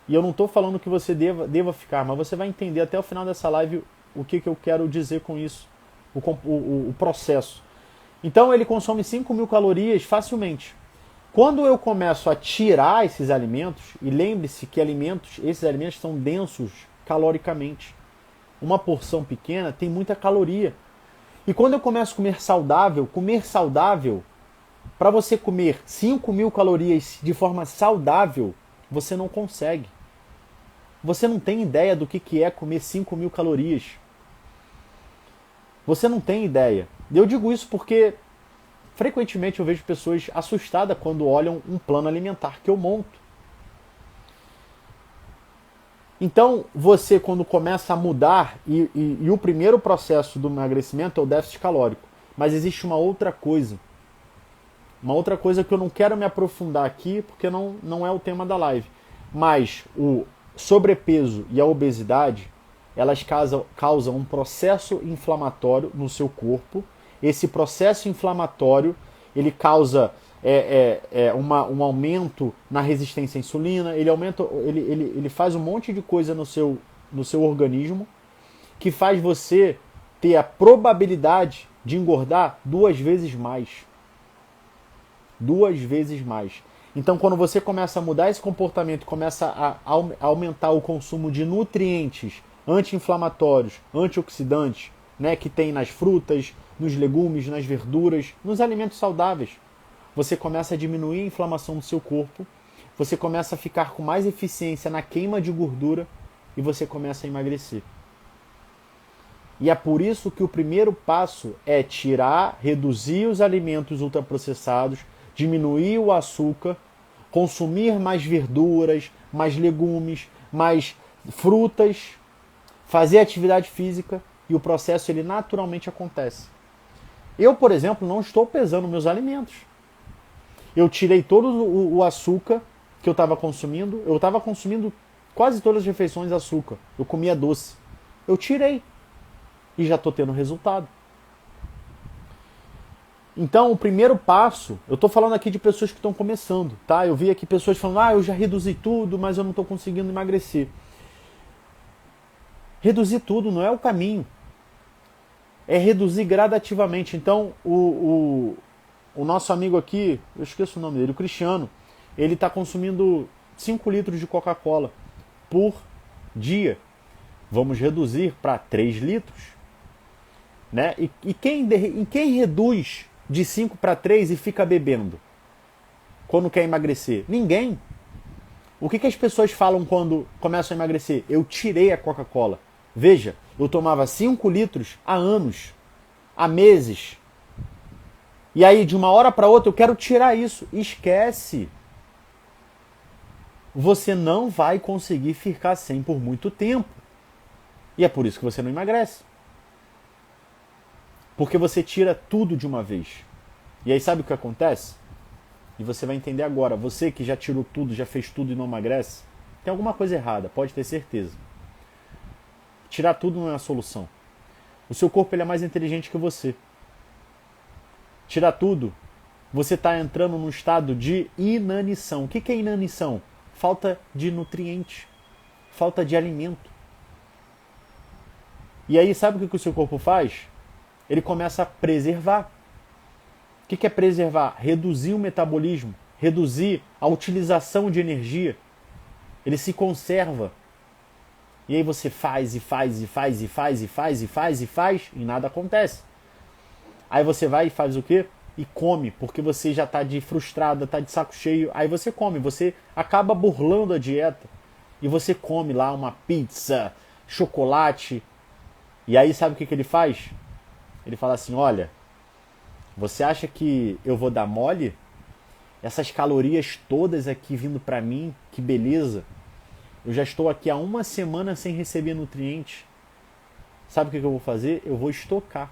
A: E eu não estou falando que você deva ficar, mas você vai entender até o final dessa live o que eu quero dizer com isso. O processo. Então ele consome 5.000 calorias facilmente. Quando eu começo a tirar esses alimentos, e lembre-se que esses alimentos são densos caloricamente. Uma porção pequena tem muita caloria. E quando eu começo a comer saudável, para você comer 5.000 calorias de forma saudável, você não consegue. Você não tem ideia do que é comer 5.000 calorias. Você não tem ideia. Eu digo isso porque frequentemente eu vejo pessoas assustadas quando olham um plano alimentar que eu monto. Então, você quando começa a mudar, e o primeiro processo do emagrecimento é o déficit calórico. Mas existe uma outra coisa. Uma outra coisa que eu não quero me aprofundar aqui, porque não é o tema da live. Mas o sobrepeso e a obesidade, elas causam um processo inflamatório no seu corpo. Esse processo inflamatório, ele causa um aumento na resistência à insulina, ele faz um monte de coisa no seu organismo, que faz você ter a probabilidade de engordar 2 vezes mais. 2 vezes mais. Então, quando você começa a mudar esse comportamento, começa a aumentar o consumo de nutrientes anti-inflamatórios, antioxidantes, né, que tem nas frutas, nos legumes, nas verduras, nos alimentos saudáveis, você começa a diminuir a inflamação do seu corpo, você começa a ficar com mais eficiência na queima de gordura e você começa a emagrecer. E é por isso que o primeiro passo é reduzir os alimentos ultraprocessados, diminuir o açúcar, consumir mais verduras, mais legumes, mais frutas, fazer atividade física e o processo ele naturalmente acontece. Eu, por exemplo, não estou pesando meus alimentos. Eu tirei todo o açúcar que eu estava consumindo. Eu estava consumindo quase todas as refeições açúcar. Eu comia doce. Eu tirei e já estou tendo resultado. Então, o primeiro passo, eu estou falando aqui de pessoas que estão começando, tá? Eu vi aqui pessoas falando, eu já reduzi tudo, mas eu não estou conseguindo emagrecer. Reduzir tudo não é o caminho. É reduzir gradativamente. Então, o nosso amigo aqui, eu esqueço o nome dele, o Cristiano, ele está consumindo 5 litros de Coca-Cola por dia. Vamos reduzir para 3 litros. Né? E quem reduz de 5 para 3 e fica bebendo quando quer emagrecer? Ninguém. O que as pessoas falam quando começam a emagrecer? Eu tirei a Coca-Cola. Veja, eu tomava 5 litros há anos, há meses. E aí, de uma hora para outra, eu quero tirar isso. Esquece. Você não vai conseguir ficar sem por muito tempo. E é por isso que você não emagrece. Porque você tira tudo de uma vez. E aí sabe o que acontece? E você vai entender agora. Você que já tirou tudo, já fez tudo e não emagrece, tem alguma coisa errada, pode ter certeza. Tirar tudo não é a solução. O seu corpo ele é mais inteligente que você. Tirar tudo, você está entrando num estado de inanição. O que é inanição? Falta de nutriente, falta de alimento. E aí sabe o que o seu corpo faz? Ele começa a preservar. O que é preservar? Reduzir o metabolismo, reduzir a utilização de energia. Ele se conserva. E aí você faz e nada acontece. Aí você vai e faz o quê? E come, porque você já está frustrada, está de saco cheio. Aí você come, você acaba burlando a dieta. E você come lá uma pizza, chocolate. E aí sabe o que ele faz? Ele fala assim, olha, você acha que eu vou dar mole? Essas calorias todas aqui vindo pra mim, que beleza. Eu já estou aqui há 1 semana sem receber nutrientes. Sabe o que eu vou fazer? Eu vou estocar.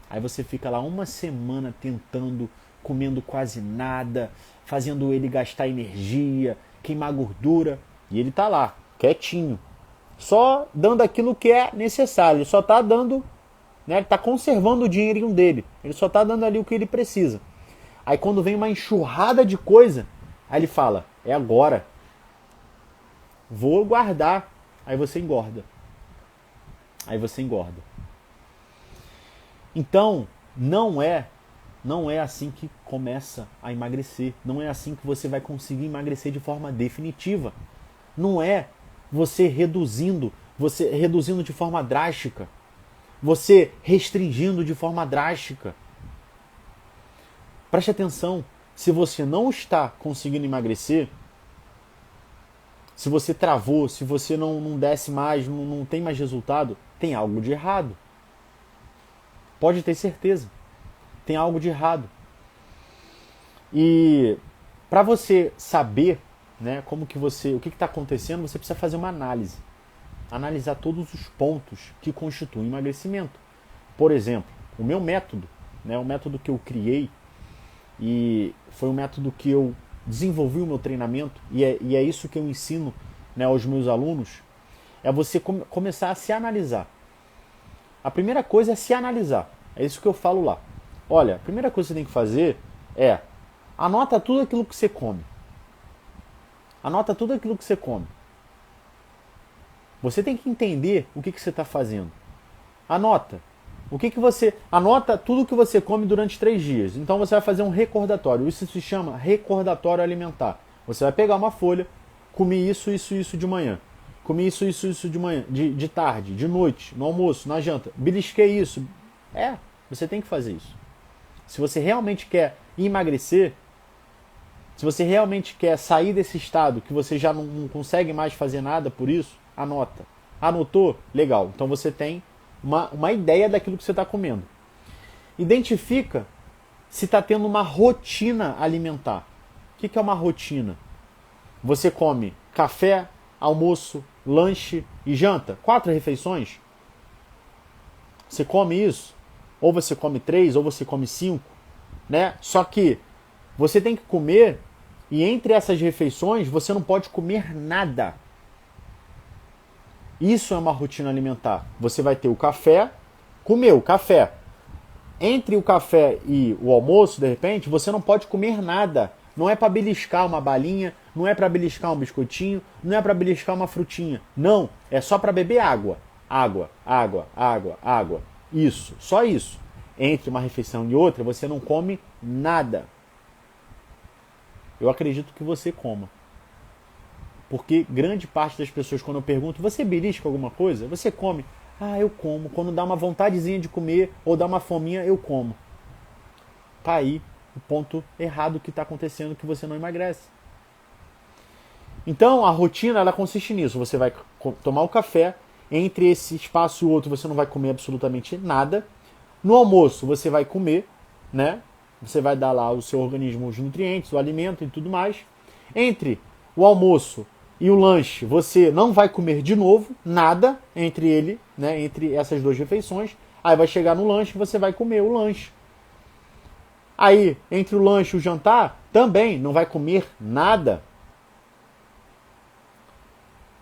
A: Aí você fica lá uma semana tentando, comendo quase nada, fazendo ele gastar energia, queimar gordura. E ele tá lá, quietinho. Só dando aquilo que é necessário. Ele só tá dando, né? Ele tá conservando o dinheirinho dele. Ele só tá dando ali o que ele precisa. Aí quando vem uma enxurrada de coisa, aí ele fala, é agora. Vou guardar. Aí você engorda. Aí você engorda. Então, não é assim que começa a emagrecer. Não é assim que você vai conseguir emagrecer de forma definitiva. Não é você reduzindo de forma drástica. Você restringindo de forma drástica. Preste atenção, se você não está conseguindo emagrecer, se você travou, se você não desce mais, não tem mais resultado, tem algo de errado. Pode ter certeza. Tem algo de errado. E para você saber, né, o que está acontecendo, você precisa fazer uma análise. Analisar todos os pontos que constituem emagrecimento. Por exemplo, o meu método, né, o método que eu criei, e foi um método que eu desenvolvi o meu treinamento, e é isso que eu ensino, né, aos meus alunos, é você começar a se analisar. A primeira coisa é se analisar. É isso que eu falo lá. Olha, a primeira coisa que você tem que fazer é anota tudo aquilo que você come. Anota tudo aquilo que você come. Você tem que entender o que você está fazendo. Anota. Anota tudo que você come durante 3 dias. Então você vai fazer um recordatório. Isso se chama recordatório alimentar. Você vai pegar uma folha, comi isso de manhã. Comi isso de manhã, de tarde, de noite, no almoço, na janta. Belisquei isso. Você tem que fazer isso. Se você realmente quer emagrecer, se você realmente quer sair desse estado que você já não consegue mais fazer nada por isso, anota. Anotou? Legal. Então você tem uma ideia daquilo que você está comendo. Identifica se está tendo uma rotina alimentar. O que é uma rotina? Você come café, almoço, lanche e janta? 4 refeições? Você come isso? Ou você come 3, ou você come 5, né? Só que você tem que comer, e entre essas refeições você não pode comer nada. Isso é uma rotina alimentar. Você vai ter o café, comeu o café. Entre o café e o almoço, de repente, você não pode comer nada. Não é para beliscar uma balinha, não é para beliscar um biscoitinho, não é para beliscar uma frutinha. Não, é só para beber água. Água, água, água, água. Isso, só isso. Entre uma refeição e outra, você não come nada. Eu acredito que você coma. Porque grande parte das pessoas, quando eu pergunto, você belisca alguma coisa? Você come? Eu como. Quando dá uma vontadezinha de comer ou dá uma fominha, eu como. Tá aí o ponto errado que está acontecendo, que você não emagrece. Então, a rotina, ela consiste nisso. Você vai tomar o café, entre esse espaço e o outro você não vai comer absolutamente nada. No almoço, você vai comer, né? Você vai dar lá ao seu organismo os nutrientes, o alimento e tudo mais. Entre o almoço e o lanche, você não vai comer de novo nada entre ele, né, entre essas 2 refeições. Aí vai chegar no lanche e você vai comer o lanche. Aí, entre o lanche e o jantar, também não vai comer nada.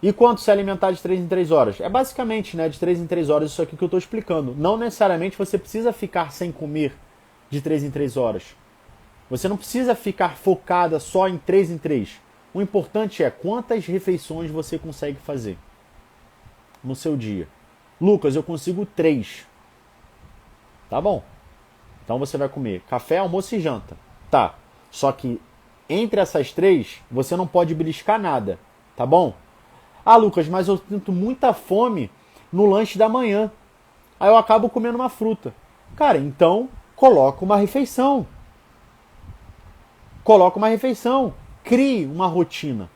A: E quanto se alimentar de 3 em 3 horas? É basicamente, né, de 3 em 3 horas isso aqui que eu estou explicando. Não necessariamente você precisa ficar sem comer de 3 em 3 horas. Você não precisa ficar focada só em 3 em 3. O importante é quantas refeições você consegue fazer no seu dia. Lucas, eu consigo 3. Tá bom. Então você vai comer café, almoço e janta. Tá. Só que entre essas 3, você não pode beliscar nada. Tá bom? Lucas, mas eu sinto muita fome no lanche da manhã. Aí eu acabo comendo uma fruta. Cara, então coloca uma refeição. Coloca uma refeição. Crie uma rotina.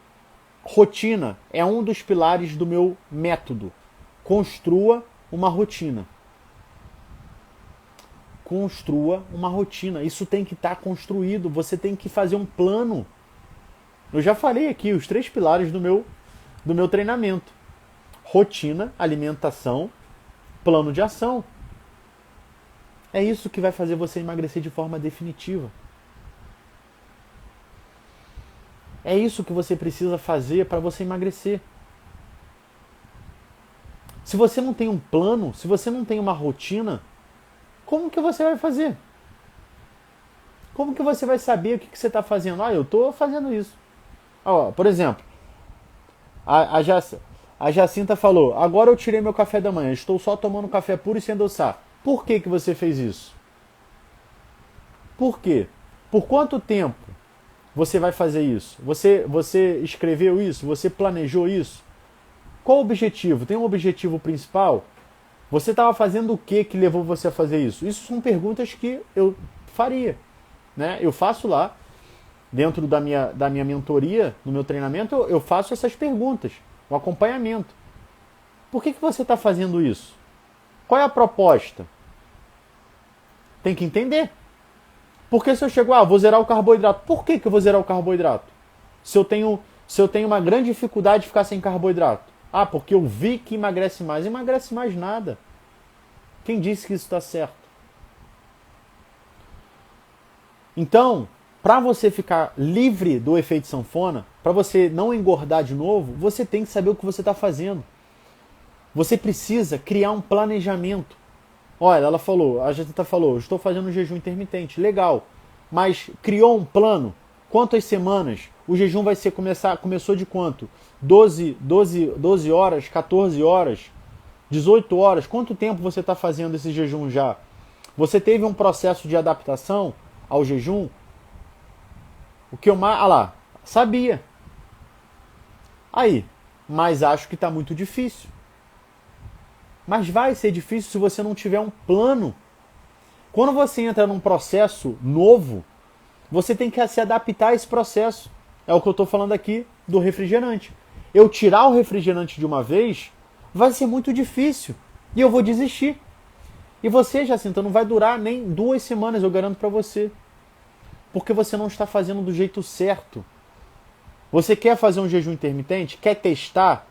A: Rotina é um dos pilares do meu método. Construa uma rotina. Construa uma rotina. Isso tem que estar construído. Você tem que fazer um plano. Eu já falei aqui os 3 pilares do meu treinamento. rotina, alimentação, plano de ação. É isso que vai fazer você emagrecer de forma definitiva. É isso que você precisa fazer para você emagrecer. Se você não tem um plano, se você não tem uma rotina, como que você vai fazer? Como que você vai saber o que você está fazendo? Eu estou fazendo isso. Por exemplo, a Jacinta falou, agora eu tirei meu café da manhã, estou só tomando café puro e sem adoçar. Por que você fez isso? Por quê? Por quanto tempo você vai fazer isso? Você escreveu isso? Você planejou isso? Qual o objetivo? Tem um objetivo principal? Você estava fazendo o que levou você a fazer isso? Isso são perguntas que eu faria. Né? Eu faço lá, dentro da minha mentoria, no meu treinamento, eu faço essas perguntas, o acompanhamento. Por que você está fazendo isso? Qual é a proposta? Tem que entender. Porque se eu chego, vou zerar o carboidrato. Por que eu vou zerar o carboidrato? Se eu tenho uma grande dificuldade de ficar sem carboidrato. Porque eu vi que emagrece mais. Emagrece mais nada. Quem disse que isso está certo? Então, para você ficar livre do efeito sanfona, para você não engordar de novo, você tem que saber o que você está fazendo. Você precisa criar um planejamento. Olha, a Jacinta falou, estou fazendo um jejum intermitente, legal. Mas criou um plano? Quantas semanas? O jejum vai ser começou de quanto? 12 horas, 14 horas, 18 horas? Quanto tempo você está fazendo esse jejum já? Você teve um processo de adaptação ao jejum? O que eu mais... sabia. Mas acho que está muito difícil. Mas vai ser difícil se você não tiver um plano. Quando você entra num processo novo, você tem que se adaptar a esse processo. É o que eu estou falando aqui do refrigerante. Eu tirar o refrigerante de uma vez, vai ser muito difícil. E eu vou desistir. E você, Jacinta, não vai durar nem 2 semanas, eu garanto para você. Porque você não está fazendo do jeito certo. Você quer fazer um jejum intermitente? Quer testar?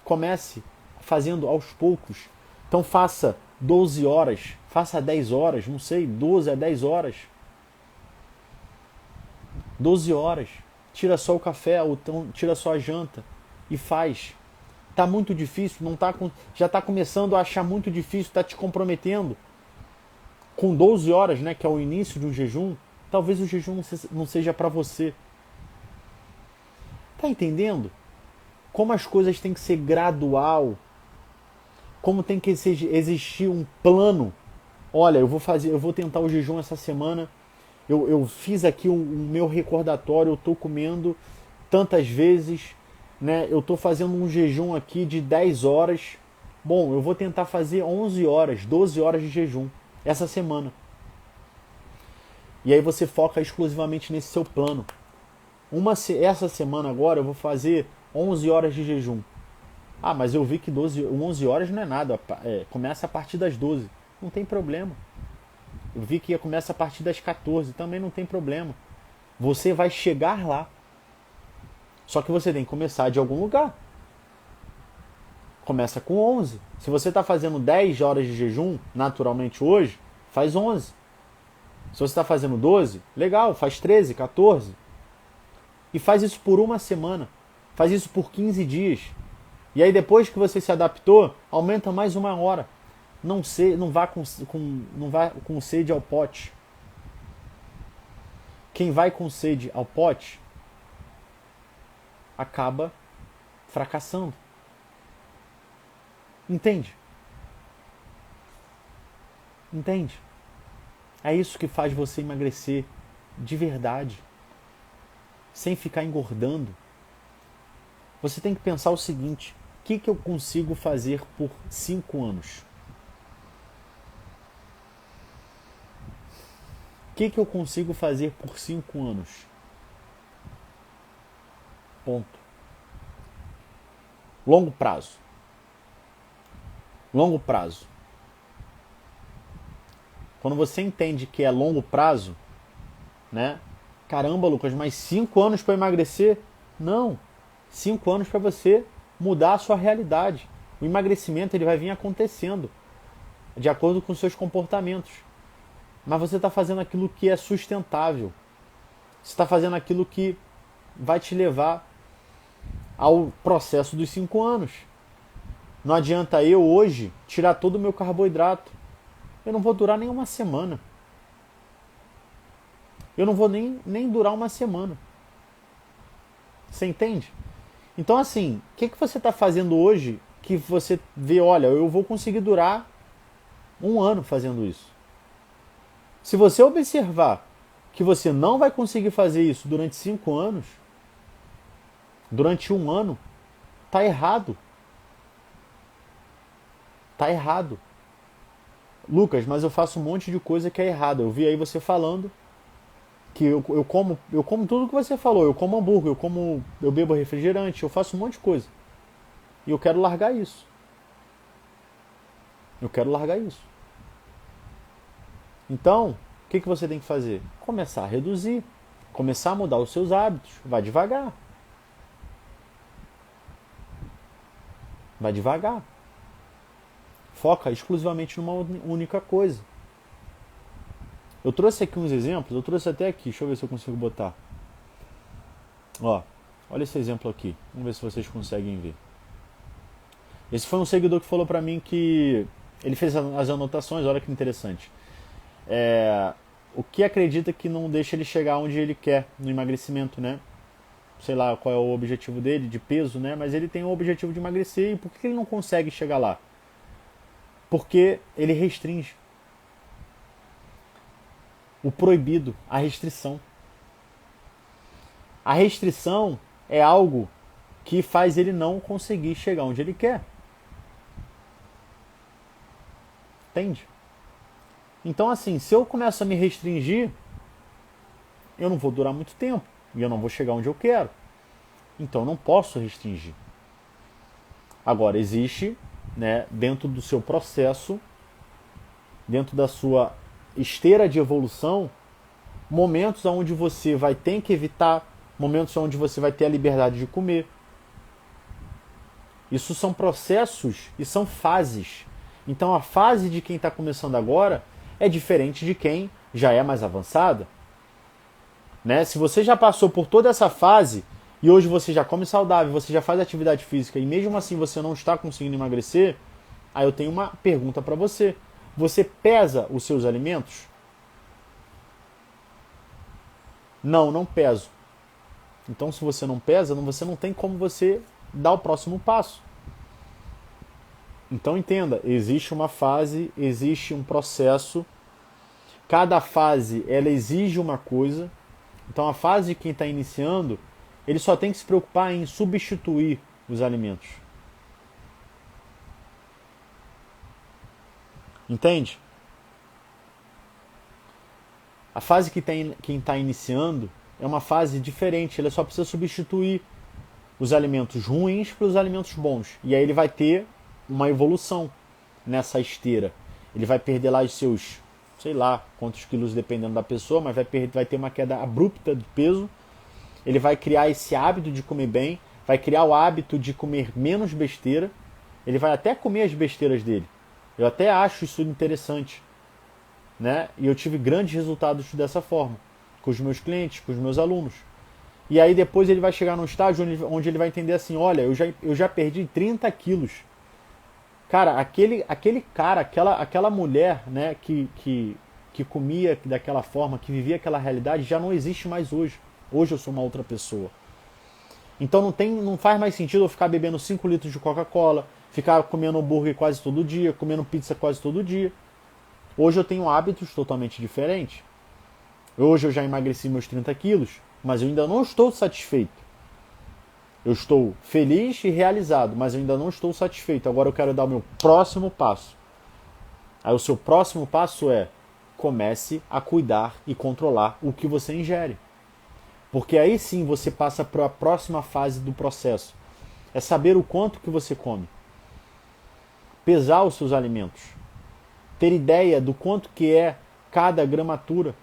A: Comece fazendo aos poucos. Então faça 12 horas, faça 10 horas, não sei, 12 a 10 horas. 12 horas. Tira só o café, ou então tira só a janta e faz. Tá muito difícil, já está começando a achar muito difícil, está te comprometendo. Com 12 horas, né, que é o início de um jejum, talvez o jejum não seja para você. Tá entendendo? Como as coisas têm que ser gradual. Como tem que existir um plano. Olha, eu vou tentar o jejum essa semana. Eu fiz aqui o meu recordatório, eu estou comendo tantas vezes, né? Eu estou fazendo um jejum aqui de 10 horas. Bom, eu vou tentar fazer 11 horas, 12 horas de jejum essa semana. E aí você foca exclusivamente nesse seu plano. Essa semana agora eu vou fazer 11 horas de jejum. Mas eu vi que 11 horas não é nada, começa a partir das 12. Não tem problema. Eu vi que começa a partir das 14, também não tem problema. Você vai chegar lá. Só que você tem que começar de algum lugar. Começa com 11. Se você está fazendo 10 horas de jejum, naturalmente hoje, faz 11. Se você está fazendo 12, legal, faz 13, 14. E faz isso por uma semana. Faz isso por 15 dias. E aí depois que você se adaptou, aumenta mais 1 hora. Não vá com sede ao pote. Quem vai com sede ao pote acaba fracassando. Entende? Entende? É isso que faz você emagrecer de verdade, sem ficar engordando. Você tem que pensar o seguinte: o que eu consigo fazer por 5 anos? O que eu consigo fazer por 5 anos? Ponto. Longo prazo. Longo prazo. Quando você entende que é longo prazo, né? Caramba, Lucas, mas 5 anos para emagrecer? Não. 5 anos para você mudar a sua realidade. O emagrecimento ele vai vir acontecendo de acordo com os seus comportamentos. Mas você está fazendo aquilo que é sustentável. Você está fazendo aquilo que vai te levar ao processo dos 5 anos. Não adianta eu hoje tirar todo o meu carboidrato. Eu não vou durar nem uma semana. Eu não vou nem durar uma semana. Você entende? Então assim, o que você está fazendo hoje que você vê, olha, eu vou conseguir durar 1 ano fazendo isso. Se você observar que você não vai conseguir fazer isso durante 5 anos, durante 1 ano, tá errado. Tá errado. Lucas, mas eu faço um monte de coisa que é errada. Eu vi aí você falando que eu como tudo que você falou. Eu como hambúrguer, eu bebo refrigerante, eu faço um monte de coisa. E eu quero largar isso. Eu quero largar isso. Então, o que você tem que fazer? Começar a reduzir. Começar a mudar os seus hábitos. Vai devagar. Vai devagar. Foca exclusivamente numa única coisa. Eu trouxe aqui uns exemplos, eu trouxe até aqui, deixa eu ver se eu consigo botar. Ó, olha esse exemplo aqui, vamos ver se vocês conseguem ver. Esse foi um seguidor que falou pra mim que ele fez as anotações, olha que interessante. O que acredita que não deixa ele chegar onde ele quer no emagrecimento, né? Sei lá qual é o objetivo dele, de peso, né? Mas ele tem o objetivo de emagrecer e por que ele não consegue chegar lá? Porque ele restringe. O proibido, a restrição. A restrição é algo que faz ele não conseguir chegar onde ele quer. Entende? Então assim, se eu começo a me restringir, eu não vou durar muito tempo e eu não vou chegar onde eu quero. Então eu não posso restringir. Agora existe, né, dentro do seu processo, dentro da sua esteira de evolução, momentos onde você vai ter que evitar, momentos onde você vai ter a liberdade de comer. Isso são processos e são fases. Então a fase de quem está começando agora é diferente de quem já é mais avançada. Né? Se você já passou por toda essa fase e hoje você já come saudável, você já faz atividade física e mesmo assim você não está conseguindo emagrecer, aí eu tenho uma pergunta para você. Você pesa os seus alimentos? Não, não peso. Então se você não pesa, você não tem como você dar o próximo passo. Então entenda, existe uma fase, existe um processo. Cada fase ela exige uma coisa. Então a fase de quem está iniciando, ele só tem que se preocupar em substituir os alimentos. Entende? A fase que quem está iniciando é uma fase diferente. Ele só precisa substituir os alimentos ruins pelos alimentos bons. E aí ele vai ter uma evolução nessa esteira. Ele vai perder lá os seus, sei lá quantos quilos dependendo da pessoa, mas vai ter uma queda abrupta de peso. Ele vai criar esse hábito de comer bem, vai criar o hábito de comer menos besteira. Ele vai até comer as besteiras dele. Eu até acho isso interessante, né? E eu tive grandes resultados dessa forma, com os meus clientes, com os meus alunos. E aí depois ele vai chegar num estágio onde ele vai entender assim, olha, eu já perdi 30 quilos. Cara, aquele cara, aquela mulher, né, que comia daquela forma, que vivia aquela realidade, já não existe mais hoje. Hoje eu sou uma outra pessoa. Então não faz mais sentido eu ficar bebendo 5 litros de Coca-Cola, ficar comendo hambúrguer quase todo dia, comendo pizza quase todo dia. Hoje eu tenho hábitos totalmente diferentes. Hoje eu já emagreci meus 30 quilos, mas eu ainda não estou satisfeito. Eu estou feliz e realizado, mas eu ainda não estou satisfeito. Agora eu quero dar o meu próximo passo. Aí o seu próximo passo é: comece a cuidar e controlar o que você ingere. Porque aí sim você passa para a próxima fase do processo. É saber o quanto que você come. Pesar os seus alimentos. Ter ideia do quanto que é cada gramatura.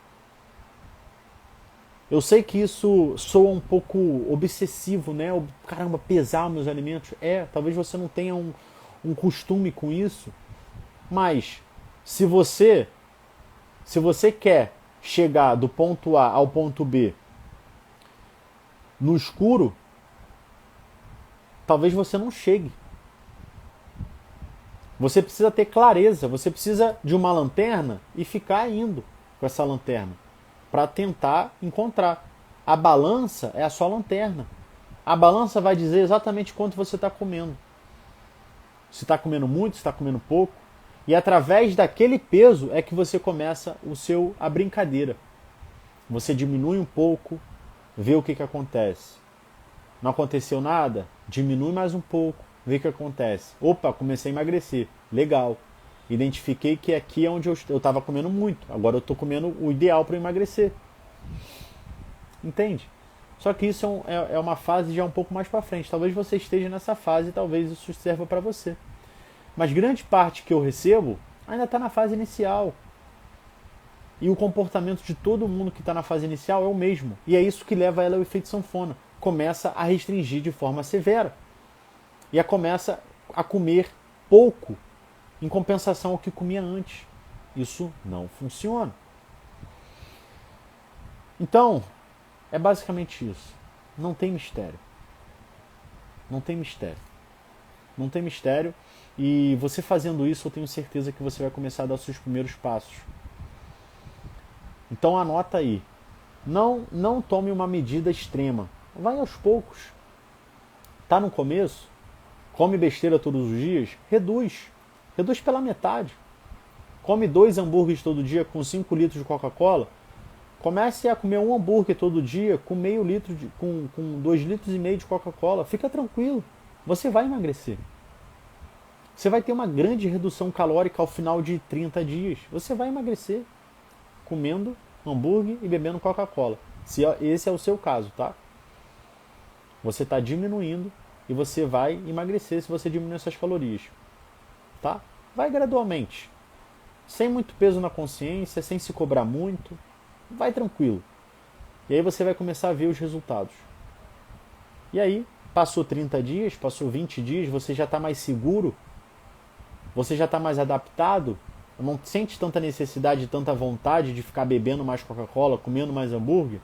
A: Eu sei que isso soa um pouco obsessivo, né? Caramba, pesar meus alimentos. Talvez você não tenha um costume com isso, mas se você quer chegar do ponto A ao ponto B no escuro, talvez você não chegue. Você precisa ter clareza, você precisa de uma lanterna e ficar indo com essa lanterna para tentar encontrar. A balança é a sua lanterna. A balança vai dizer exatamente quanto você está comendo. Se está comendo muito, se está comendo pouco. E através daquele peso é que você começa a brincadeira. Você diminui um pouco, vê o que acontece. Não aconteceu nada? Diminui mais um pouco, vê o que acontece. Opa, comecei a emagrecer. Legal. Identifiquei que aqui é onde eu estava comendo muito. Agora eu estou comendo o ideal para emagrecer. Entende? Só que isso é uma fase já um pouco mais para frente. Talvez você esteja nessa fase e talvez isso sirva para você. Mas grande parte que eu recebo ainda está na fase inicial. E o comportamento de todo mundo que está na fase inicial é o mesmo. E é isso que leva ela ao efeito sanfona. Começa a restringir de forma severa. E começa a comer pouco em compensação ao que comia antes. Isso não funciona. Então, é basicamente isso. Não tem mistério. Não tem mistério. Não tem mistério. E você fazendo isso, eu tenho certeza que você vai começar a dar os seus primeiros passos. Então anota aí. Não tome uma medida extrema. Vai aos poucos. Tá no começo? Come besteira todos os dias? Reduz. Reduz pela metade. Come 2 hambúrgueres todo dia com 5 litros de Coca-Cola. Comece a comer um hambúrguer todo dia com meio litro com 2,5 litros de Coca-Cola. Fica tranquilo. Você vai emagrecer. Você vai ter uma grande redução calórica ao final de 30 dias. Você vai emagrecer comendo hambúrguer e bebendo Coca-Cola. Se esse é o seu caso, tá? Você está diminuindo e você vai emagrecer se você diminuir essas calorias. Tá? Vai gradualmente. Sem muito peso na consciência, sem se cobrar muito. Vai tranquilo. E aí você vai começar a ver os resultados. E aí, passou 30 dias, passou 20 dias, você já está mais seguro, você já está mais adaptado, não sente tanta necessidade, tanta vontade de ficar bebendo mais Coca-Cola, comendo mais hambúrguer.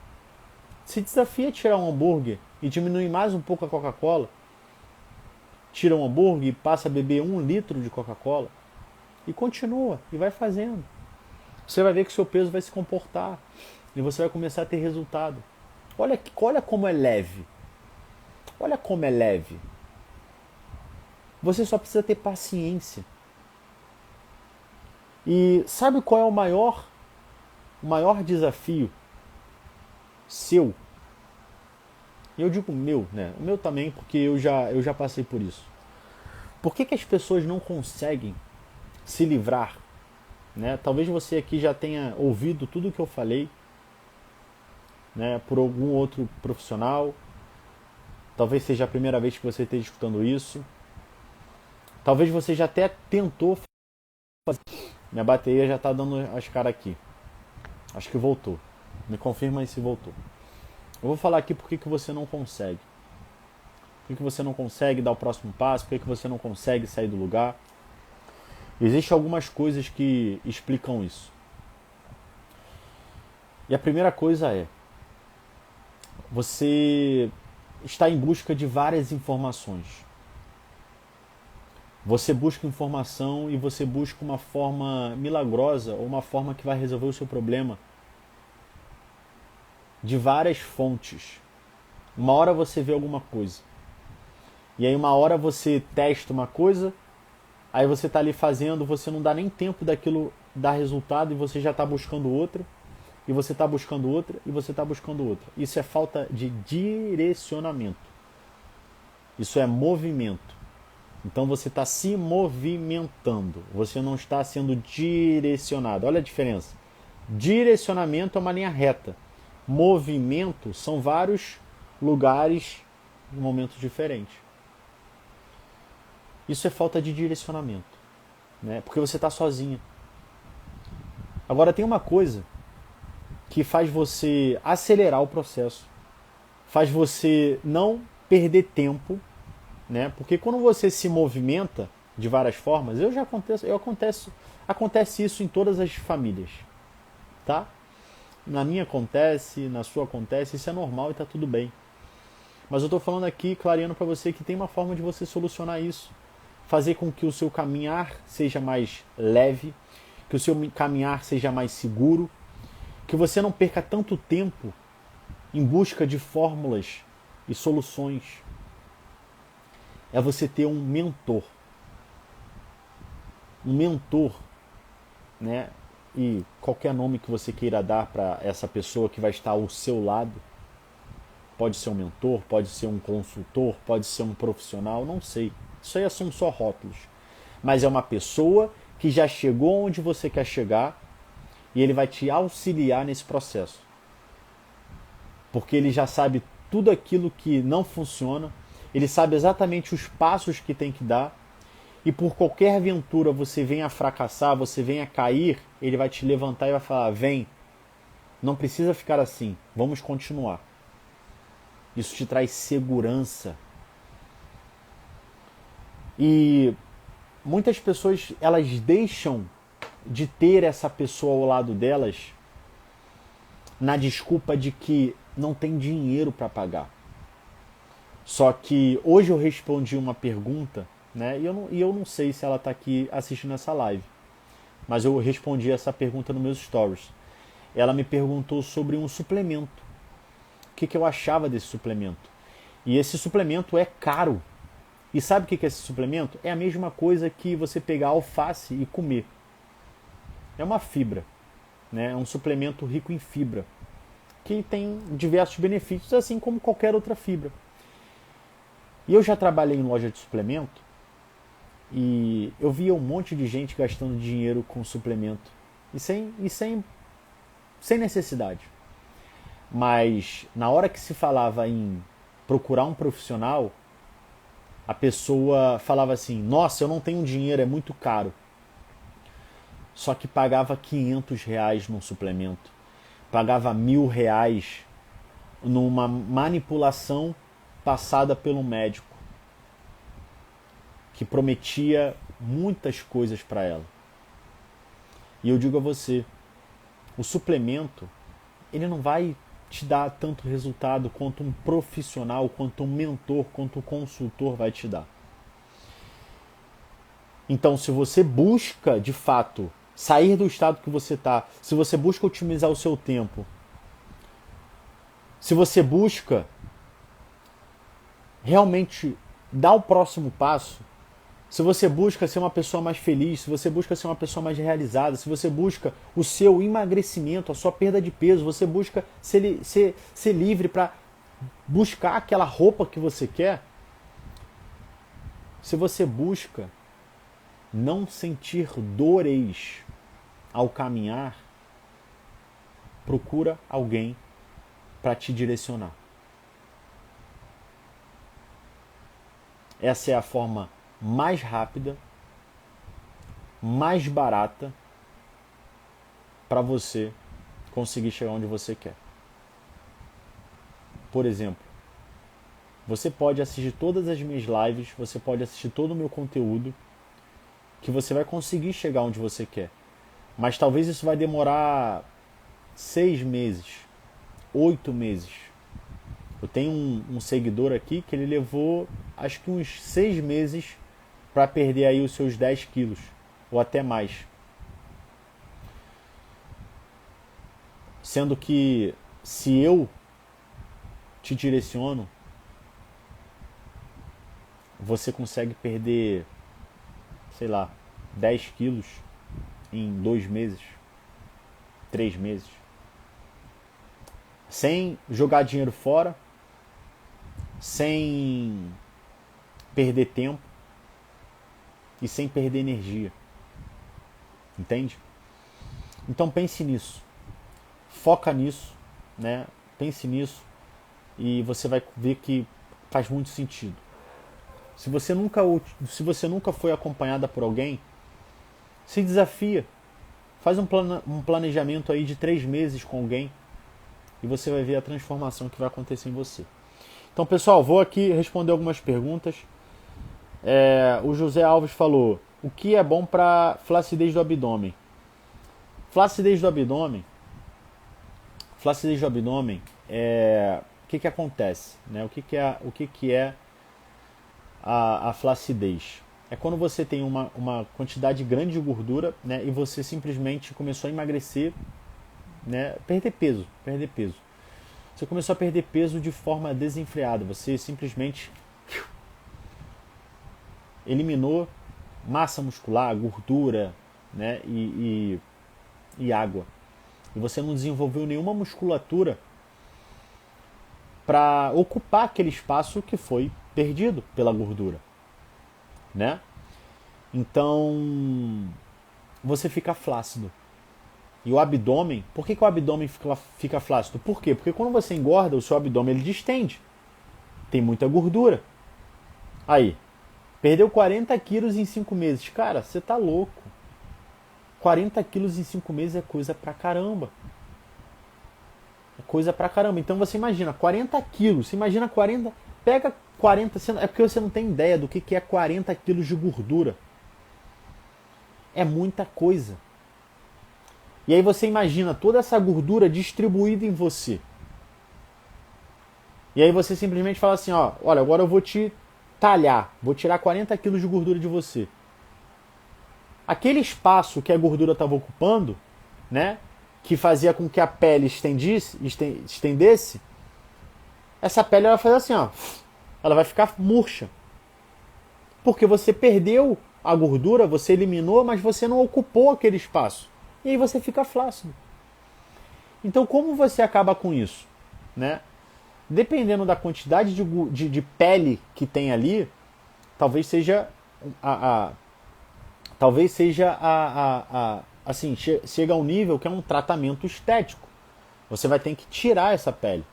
A: Se desafia a tirar um hambúrguer e diminuir mais um pouco a Coca-Cola. Tira um hambúrguer e passa a beber 1 litro de Coca-Cola. E continua, e vai fazendo. Você vai ver que seu peso vai se comportar. E você vai começar a ter resultado. Olha como é leve. Olha como é leve. Você só precisa ter paciência. E sabe qual é o maior desafio seu? Eu digo meu, né? O meu também, porque eu já passei por isso. Por que as pessoas não conseguem se livrar? Né? Talvez você aqui já tenha ouvido tudo o que eu falei, né, por algum outro profissional. Talvez seja a primeira vez que você esteja escutando isso. Talvez você já até tentou fazer. Minha bateria já está dando as caras aqui. Acho que voltou. Me confirma aí se voltou. Eu vou falar aqui por que você não consegue. Por que você não consegue dar o próximo passo? Por que você não consegue sair do lugar? Existem algumas coisas que explicam isso. E a primeira coisa é: você está em busca de várias informações. Você busca informação e você busca uma forma milagrosa ou uma forma que vai resolver o seu problema de várias fontes. Uma hora você vê alguma coisa. E aí uma hora você testa uma coisa, aí você está ali fazendo, você não dá nem tempo daquilo dar resultado e você já está buscando outra, e você está buscando outra, e você está buscando outra. Isso é falta de direcionamento. Isso é movimento. Então você está se movimentando, você não está sendo direcionado. Olha a diferença. Direcionamento é uma linha reta. Movimento são vários lugares em momentos diferentes. Isso é falta de direcionamento, né? Porque você está sozinho. Agora tem uma coisa que faz você acelerar o processo, faz você não perder tempo, né? Porque quando você se movimenta, de várias formas. Acontece isso em todas as famílias, tá? Na minha acontece, na sua acontece, isso é normal e tá tudo bem. Mas eu estou falando aqui, clareando para você que tem uma forma de você solucionar isso. Fazer com que o seu caminhar seja mais leve, que o seu caminhar seja mais seguro, que você não perca tanto tempo em busca de fórmulas e soluções. É você ter um mentor. Um mentor, né? E qualquer nome que você queira dar para essa pessoa que vai estar ao seu lado. Pode ser um mentor, pode ser um consultor, pode ser um profissional, não sei. Isso aí são só rótulos. Mas é uma pessoa que já chegou onde você quer chegar e ele vai te auxiliar nesse processo. Porque ele já sabe tudo aquilo que não funciona, ele sabe exatamente os passos que tem que dar e por qualquer aventura você venha a fracassar, você venha a cair, ele vai te levantar e vai falar, vem, não precisa ficar assim, vamos continuar. Isso te traz segurança. E muitas pessoas, elas deixam de ter essa pessoa ao lado delas na desculpa de que não tem dinheiro para pagar. Só que hoje eu respondi uma pergunta, né? E eu não sei se ela está aqui assistindo essa live, mas eu respondi essa pergunta nos meus stories. Ela me perguntou sobre um suplemento. O que eu achava desse suplemento? E esse suplemento é caro. E sabe o que é esse suplemento? É a mesma coisa que você pegar alface e comer. É uma fibra, né? É um suplemento rico em fibra, que tem diversos benefícios, assim como qualquer outra fibra. E eu já trabalhei em loja de suplemento e eu via um monte de gente gastando dinheiro com suplemento e sem necessidade. Mas na hora que se falava em procurar um profissional, a pessoa falava assim, nossa, eu não tenho dinheiro, é muito caro. Só que pagava R$ 500 num suplemento, pagava R$ 1.000 numa manipulação passada pelo médico, que prometia muitas coisas para ela. E eu digo a você, o suplemento, ele não vai te dar tanto resultado quanto um profissional, quanto um mentor, quanto um consultor vai te dar. Então, se você busca, de fato, sair do estado que você está, se você busca otimizar o seu tempo, se você busca realmente dar o próximo passo, se você busca ser uma pessoa mais feliz, se você busca ser uma pessoa mais realizada, se você busca o seu emagrecimento, a sua perda de peso, você busca ser livre para buscar aquela roupa que você quer, se você busca não sentir dores ao caminhar, procura alguém para te direcionar. Essa é a forma mais rápida, mais barata para você conseguir chegar onde você quer. Por exemplo, você pode assistir todas as minhas lives, você pode assistir todo o meu conteúdo, que você vai conseguir chegar onde você quer. Mas talvez isso vai demorar 6 meses, 8 meses. Eu tenho um seguidor aqui que ele levou acho que uns 6 meses para perder aí os seus 10 quilos, ou até mais. Sendo que se eu te direciono, você consegue perder, sei lá, 10 quilos em 2 meses, 3 meses. Sem jogar dinheiro fora, sem perder tempo e sem perder energia. Entende? Então pense nisso. Foca nisso, né? Pense nisso e você vai ver que faz muito sentido. Se você nunca foi acompanhada por alguém, se desafia. Faz um planejamento aí de 3 meses com alguém e você vai ver a transformação que vai acontecer em você. Então, pessoal, vou aqui responder algumas perguntas. O José Alves falou: o que é bom para flacidez do abdômen? Flacidez do abdômen, flacidez do abdômen o que acontece, né? O que é a flacidez? É quando você tem uma quantidade grande de gordura, né, e você simplesmente começou a emagrecer, né, perder peso, perder peso. Você começou a perder peso de forma desenfreada. Você simplesmente eliminou massa muscular, gordura, né, e água. E você não desenvolveu nenhuma musculatura para ocupar aquele espaço que foi perdido pela gordura, né? Então você fica flácido. E o abdômen, por que o abdômen fica flácido? Por quê? Porque quando você engorda, o seu abdômen ele distende. Tem muita gordura. Aí, perdeu 40 quilos em 5 meses. Cara, você tá louco. 40 quilos em 5 meses é coisa pra caramba. É coisa pra caramba. Então você imagina, 40 quilos. Você imagina 40. Pega 40. É porque você não tem ideia do que é 40 quilos de gordura. É muita coisa. E aí você imagina toda essa gordura distribuída em você. E aí você simplesmente fala assim, ó, olha, agora eu vou te talhar, vou tirar 40 quilos de gordura de você. Aquele espaço que a gordura estava ocupando, né, que fazia com que a pele estendesse, essa pele ela faz assim, ó, ela vai ficar murcha. Porque você perdeu a gordura, você eliminou, mas você não ocupou aquele espaço. E aí você fica flácido. Então como você acaba com isso, né? Dependendo da quantidade de pele que tem ali, talvez seja assim, chega a um nível que é um tratamento estético. Você vai ter que tirar essa pele.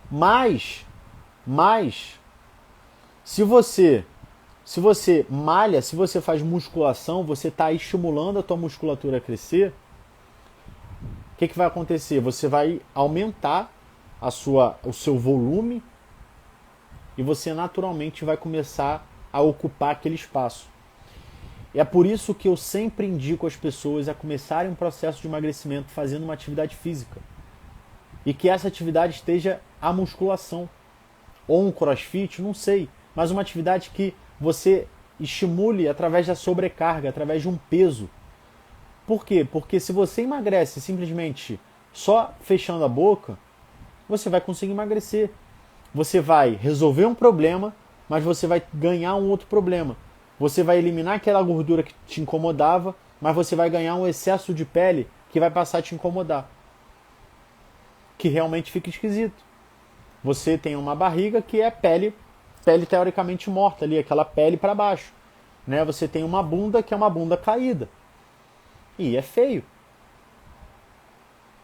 A: Mas se você malha, se você faz musculação, você está estimulando a tua musculatura a crescer. O que vai acontecer? Você vai aumentar o seu volume e você naturalmente vai começar a ocupar aquele espaço. E é por isso que eu sempre indico as pessoas a começarem um processo de emagrecimento fazendo uma atividade física. E que essa atividade esteja a musculação. Ou um crossfit, não sei. Mas uma atividade que você estimule através da sobrecarga, através de um peso. Por quê? Porque se você emagrece simplesmente só fechando a boca, você vai conseguir emagrecer. Você vai resolver um problema, mas você vai ganhar um outro problema. Você vai eliminar aquela gordura que te incomodava, mas você vai ganhar um excesso de pele que vai passar a te incomodar. Que realmente fica esquisito. Você tem uma barriga que é pele teoricamente morta ali, aquela pele para baixo. Né? Você tem uma bunda que é uma bunda caída. E é feio.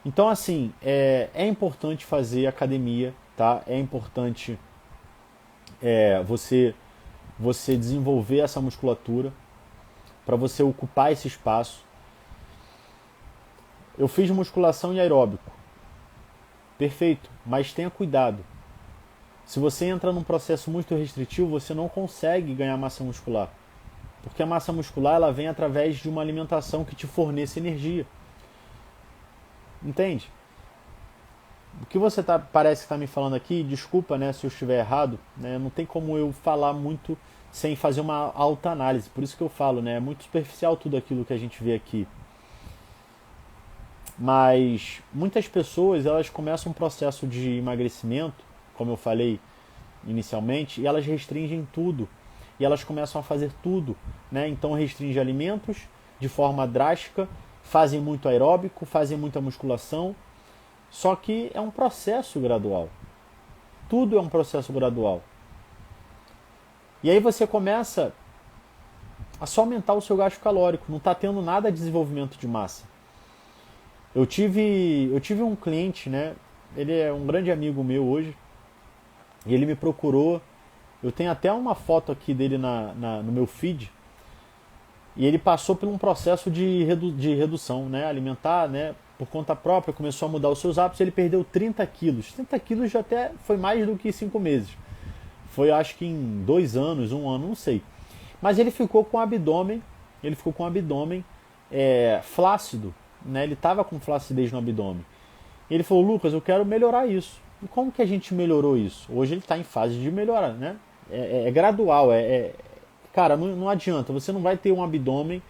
A: Então, assim, é importante fazer academia, tá? É importante você desenvolver essa musculatura para você ocupar esse espaço. Eu fiz musculação e aeróbico. Perfeito, mas tenha cuidado. Se você entra num processo muito restritivo, você não consegue ganhar massa muscular. Porque a massa muscular ela vem através de uma alimentação que te forneça energia. Entende? O que você parece que está me falando aqui, desculpa, né, se eu estiver errado, né, não tem como eu falar muito sem fazer uma alta análise. Por isso que eu falo, né, é muito superficial tudo aquilo que a gente vê aqui. Mas muitas pessoas elas começam um processo de emagrecimento, como eu falei inicialmente, e elas restringem tudo. E elas começam a fazer tudo, né? Então restringem alimentos de forma drástica, fazem muito aeróbico, fazem muita musculação. Só que é um processo gradual. Tudo é um processo gradual. E aí você começa a só aumentar o seu gasto calórico. Não está tendo nada de desenvolvimento de massa. Eu tive um cliente, né? Ele é um grande amigo meu hoje. E ele me procurou. Eu tenho até uma foto aqui dele no meu feed. E ele passou por um processo de redução, né? Alimentar, né? Por conta própria, começou a mudar os seus hábitos. Ele perdeu 30 quilos. 30 quilos já até foi mais do que 5 meses. Foi acho que em 2 anos, 1 ano, não sei. Mas ele ficou com o abdômen, flácido, né? Ele estava com flacidez no abdômen. Ele falou, Lucas, eu quero melhorar isso. E como que a gente melhorou isso? Hoje ele está em fase de melhorar, né? É gradual, cara, não adianta, você não vai ter um abdômen,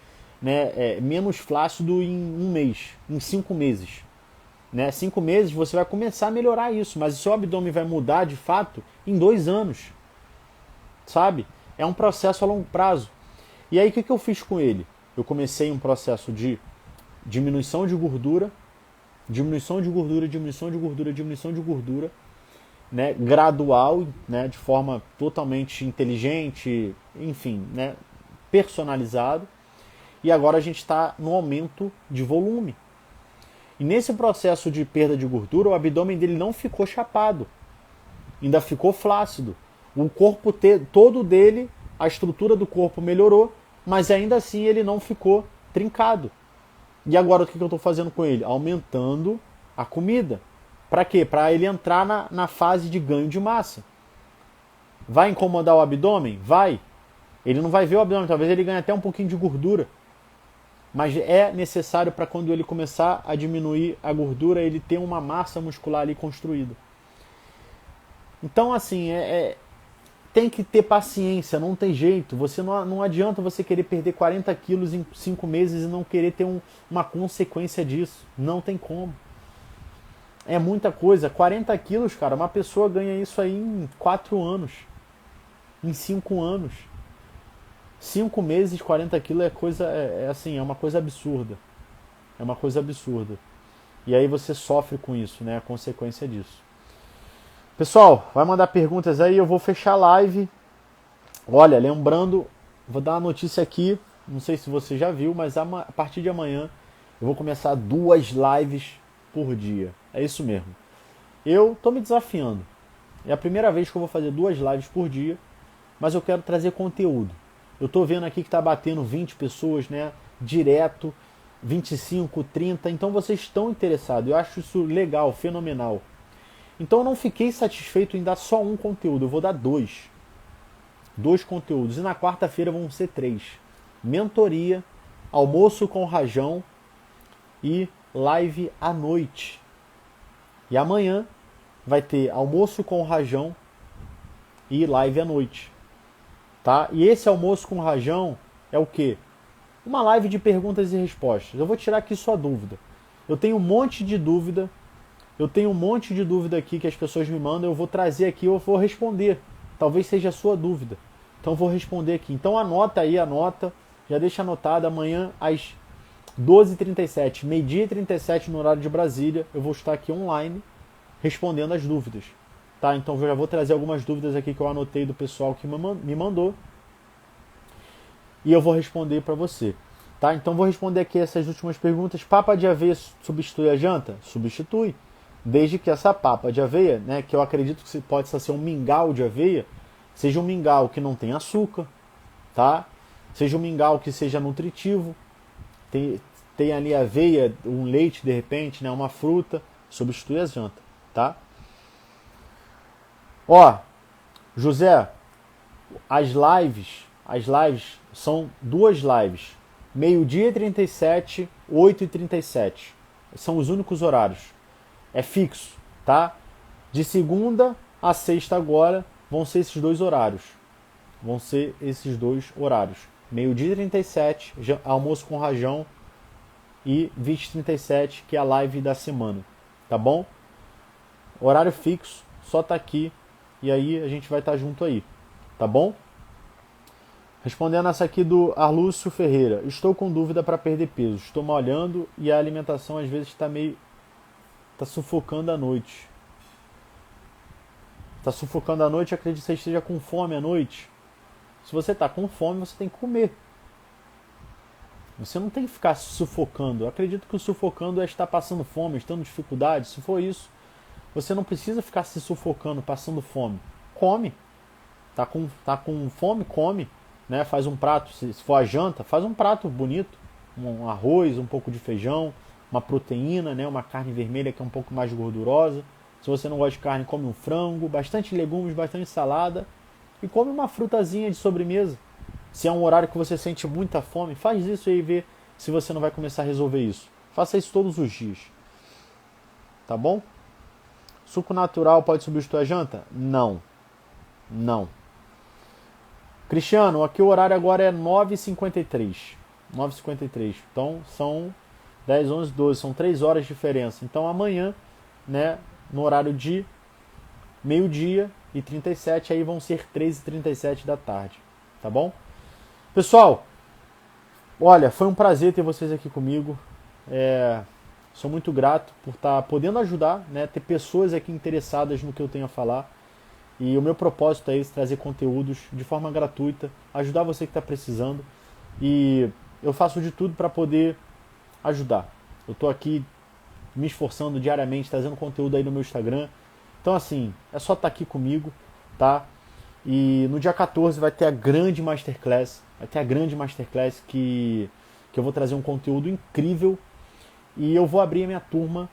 A: né, menos flácido em um mês, em 5 meses. Né? 5 meses você vai começar a melhorar isso, mas o seu abdômen vai mudar de fato em 2 anos. Sabe? É um processo a longo prazo. E aí o que eu fiz com ele? Eu comecei um processo de diminuição de gordura, né, gradual, né, de forma totalmente inteligente, enfim, né, personalizado. E agora a gente está no aumento de volume. E nesse processo de perda de gordura, o abdômen dele não ficou chapado, ainda ficou flácido. O corpo todo dele, a estrutura do corpo melhorou, mas ainda assim ele não ficou trincado. E agora o que eu estou fazendo com ele? Aumentando a comida. Para quê? Para ele entrar na fase de ganho de massa. Vai incomodar o abdômen? Vai. Ele não vai ver o abdômen, talvez ele ganhe até um pouquinho de gordura. Mas é necessário para quando ele começar a diminuir a gordura, ele ter uma massa muscular ali construída. Então, assim, tem que ter paciência, não tem jeito. Não adianta você querer perder 40 quilos em 5 meses e não querer ter uma consequência disso. Não tem como. É muita coisa. 40 quilos, cara, uma pessoa ganha isso aí em 4 anos. Em 5 anos. 5 meses, 40 quilos é uma coisa absurda. É uma coisa absurda. E aí você sofre com isso, né? A consequência disso. Pessoal, vai mandar perguntas aí, eu vou fechar a live. Olha, lembrando, vou dar uma notícia aqui, não sei se você já viu, mas a partir de amanhã eu vou começar 2 lives por dia. É isso mesmo. Eu tô me desafiando. É a primeira vez que eu vou fazer 2 lives por dia, mas eu quero trazer conteúdo. Eu tô vendo aqui que tá batendo 20 pessoas, né? Direto, 25, 30. Então vocês estão interessados. Eu acho isso legal, fenomenal. Então eu não fiquei satisfeito em dar só um conteúdo. Eu vou dar 2. 2 conteúdos. E na quarta-feira vão ser 3. Mentoria, almoço com rajão e live à noite. E amanhã vai ter almoço com rajão e live à noite. Tá? E esse almoço com rajão é o quê? Uma live de perguntas e respostas. Eu vou tirar aqui sua dúvida. Eu tenho um monte de dúvida. Aqui que as pessoas me mandam. Eu vou trazer aqui, eu vou responder. Talvez seja a sua dúvida. Então eu vou responder aqui. Então anota aí, já deixa anotado. Amanhã às 12h37, meio-dia e 37 no horário de Brasília, eu vou estar aqui online respondendo as dúvidas. Tá? Então eu já vou trazer algumas dúvidas aqui que eu anotei do pessoal que me mandou. E eu vou responder para você. Tá? Então vou responder aqui essas últimas perguntas. Papa de aveia substitui a janta? Substitui. Desde que essa papa de aveia, né, que eu acredito que pode ser um mingau de aveia, seja um mingau que não tem açúcar, tá? Seja um mingau que seja nutritivo, tem ali aveia, um leite de repente, né, uma fruta, substitui a janta, tá? Ó, José, as lives são 2 lives, meio-dia e 37, 8h37, são os únicos horários. É fixo, tá? De segunda a sexta agora vão ser esses 2 horários. Meio-dia e 37, almoço com rajão e 20h37, que é a live da semana. Tá bom? Horário fixo, só tá aqui. E aí a gente vai estar junto aí. Tá bom? Respondendo essa aqui do Arlúcio Ferreira. Estou com dúvida para perder peso. Estou malhando e a alimentação às vezes está sufocando à noite. Está sufocando à noite, acredito que você esteja com fome à noite. Se você está com fome, você tem que comer. Você não tem que ficar sufocando. Eu acredito que o sufocando é estar passando fome, estando dificuldade. Se for isso, você não precisa ficar se sufocando, passando fome. Come. Tá com fome? Come. Né? Faz um prato, se for a janta, faz um prato bonito. Um arroz, um pouco de feijão, uma proteína, né? Uma carne vermelha que é um pouco mais gordurosa. Se você não gosta de carne, come um frango, bastante legumes, bastante salada. E come uma frutazinha de sobremesa. Se é um horário que você sente muita fome, faz isso e vê se você não vai começar a resolver isso. Faça isso todos os dias. Tá bom? Suco natural pode substituir a janta? Não. Não. Cristiano, aqui o horário agora é 9h53. 9h53. Então são 10, 11, 12. São 3 horas de diferença. Então amanhã, né, no horário de meio-dia e 37, aí vão ser 13h37 da tarde. Tá bom? Pessoal, olha, foi um prazer ter vocês aqui comigo. Sou muito grato por estar podendo ajudar, né, ter pessoas aqui interessadas no que eu tenho a falar. E o meu propósito é esse, trazer conteúdos de forma gratuita, ajudar você que está precisando. E eu faço de tudo para poder ajudar. Eu estou aqui me esforçando diariamente, trazendo conteúdo aí no meu Instagram. Então assim, é só estar aqui comigo, tá? E no dia 14 vai ter a grande Masterclass. Vai ter a grande Masterclass que eu vou trazer um conteúdo incrível. E eu vou abrir a minha turma.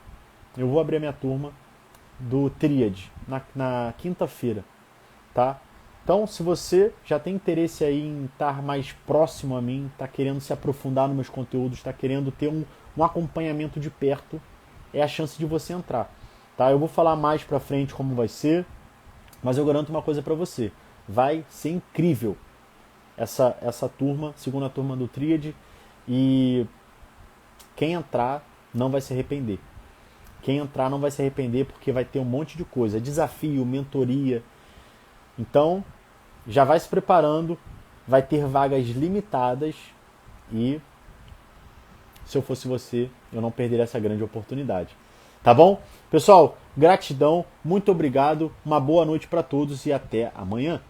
A: Do Tríade na quinta-feira, tá? Então, se você já tem interesse aí em estar mais próximo a mim, está querendo se aprofundar nos meus conteúdos, está querendo ter um acompanhamento de perto, é a chance de você entrar, tá? Eu vou falar mais pra frente como vai ser, mas eu garanto uma coisa pra você, vai ser incrível essa turma, segunda turma do Tríade, e quem entrar não vai se arrepender. Quem entrar não vai se arrepender porque vai ter um monte de coisa. Desafio, mentoria. Então, já vai se preparando. Vai ter vagas limitadas. E, se eu fosse você, eu não perderia essa grande oportunidade. Tá bom? Pessoal, gratidão. Muito obrigado. Uma boa noite para todos e até amanhã.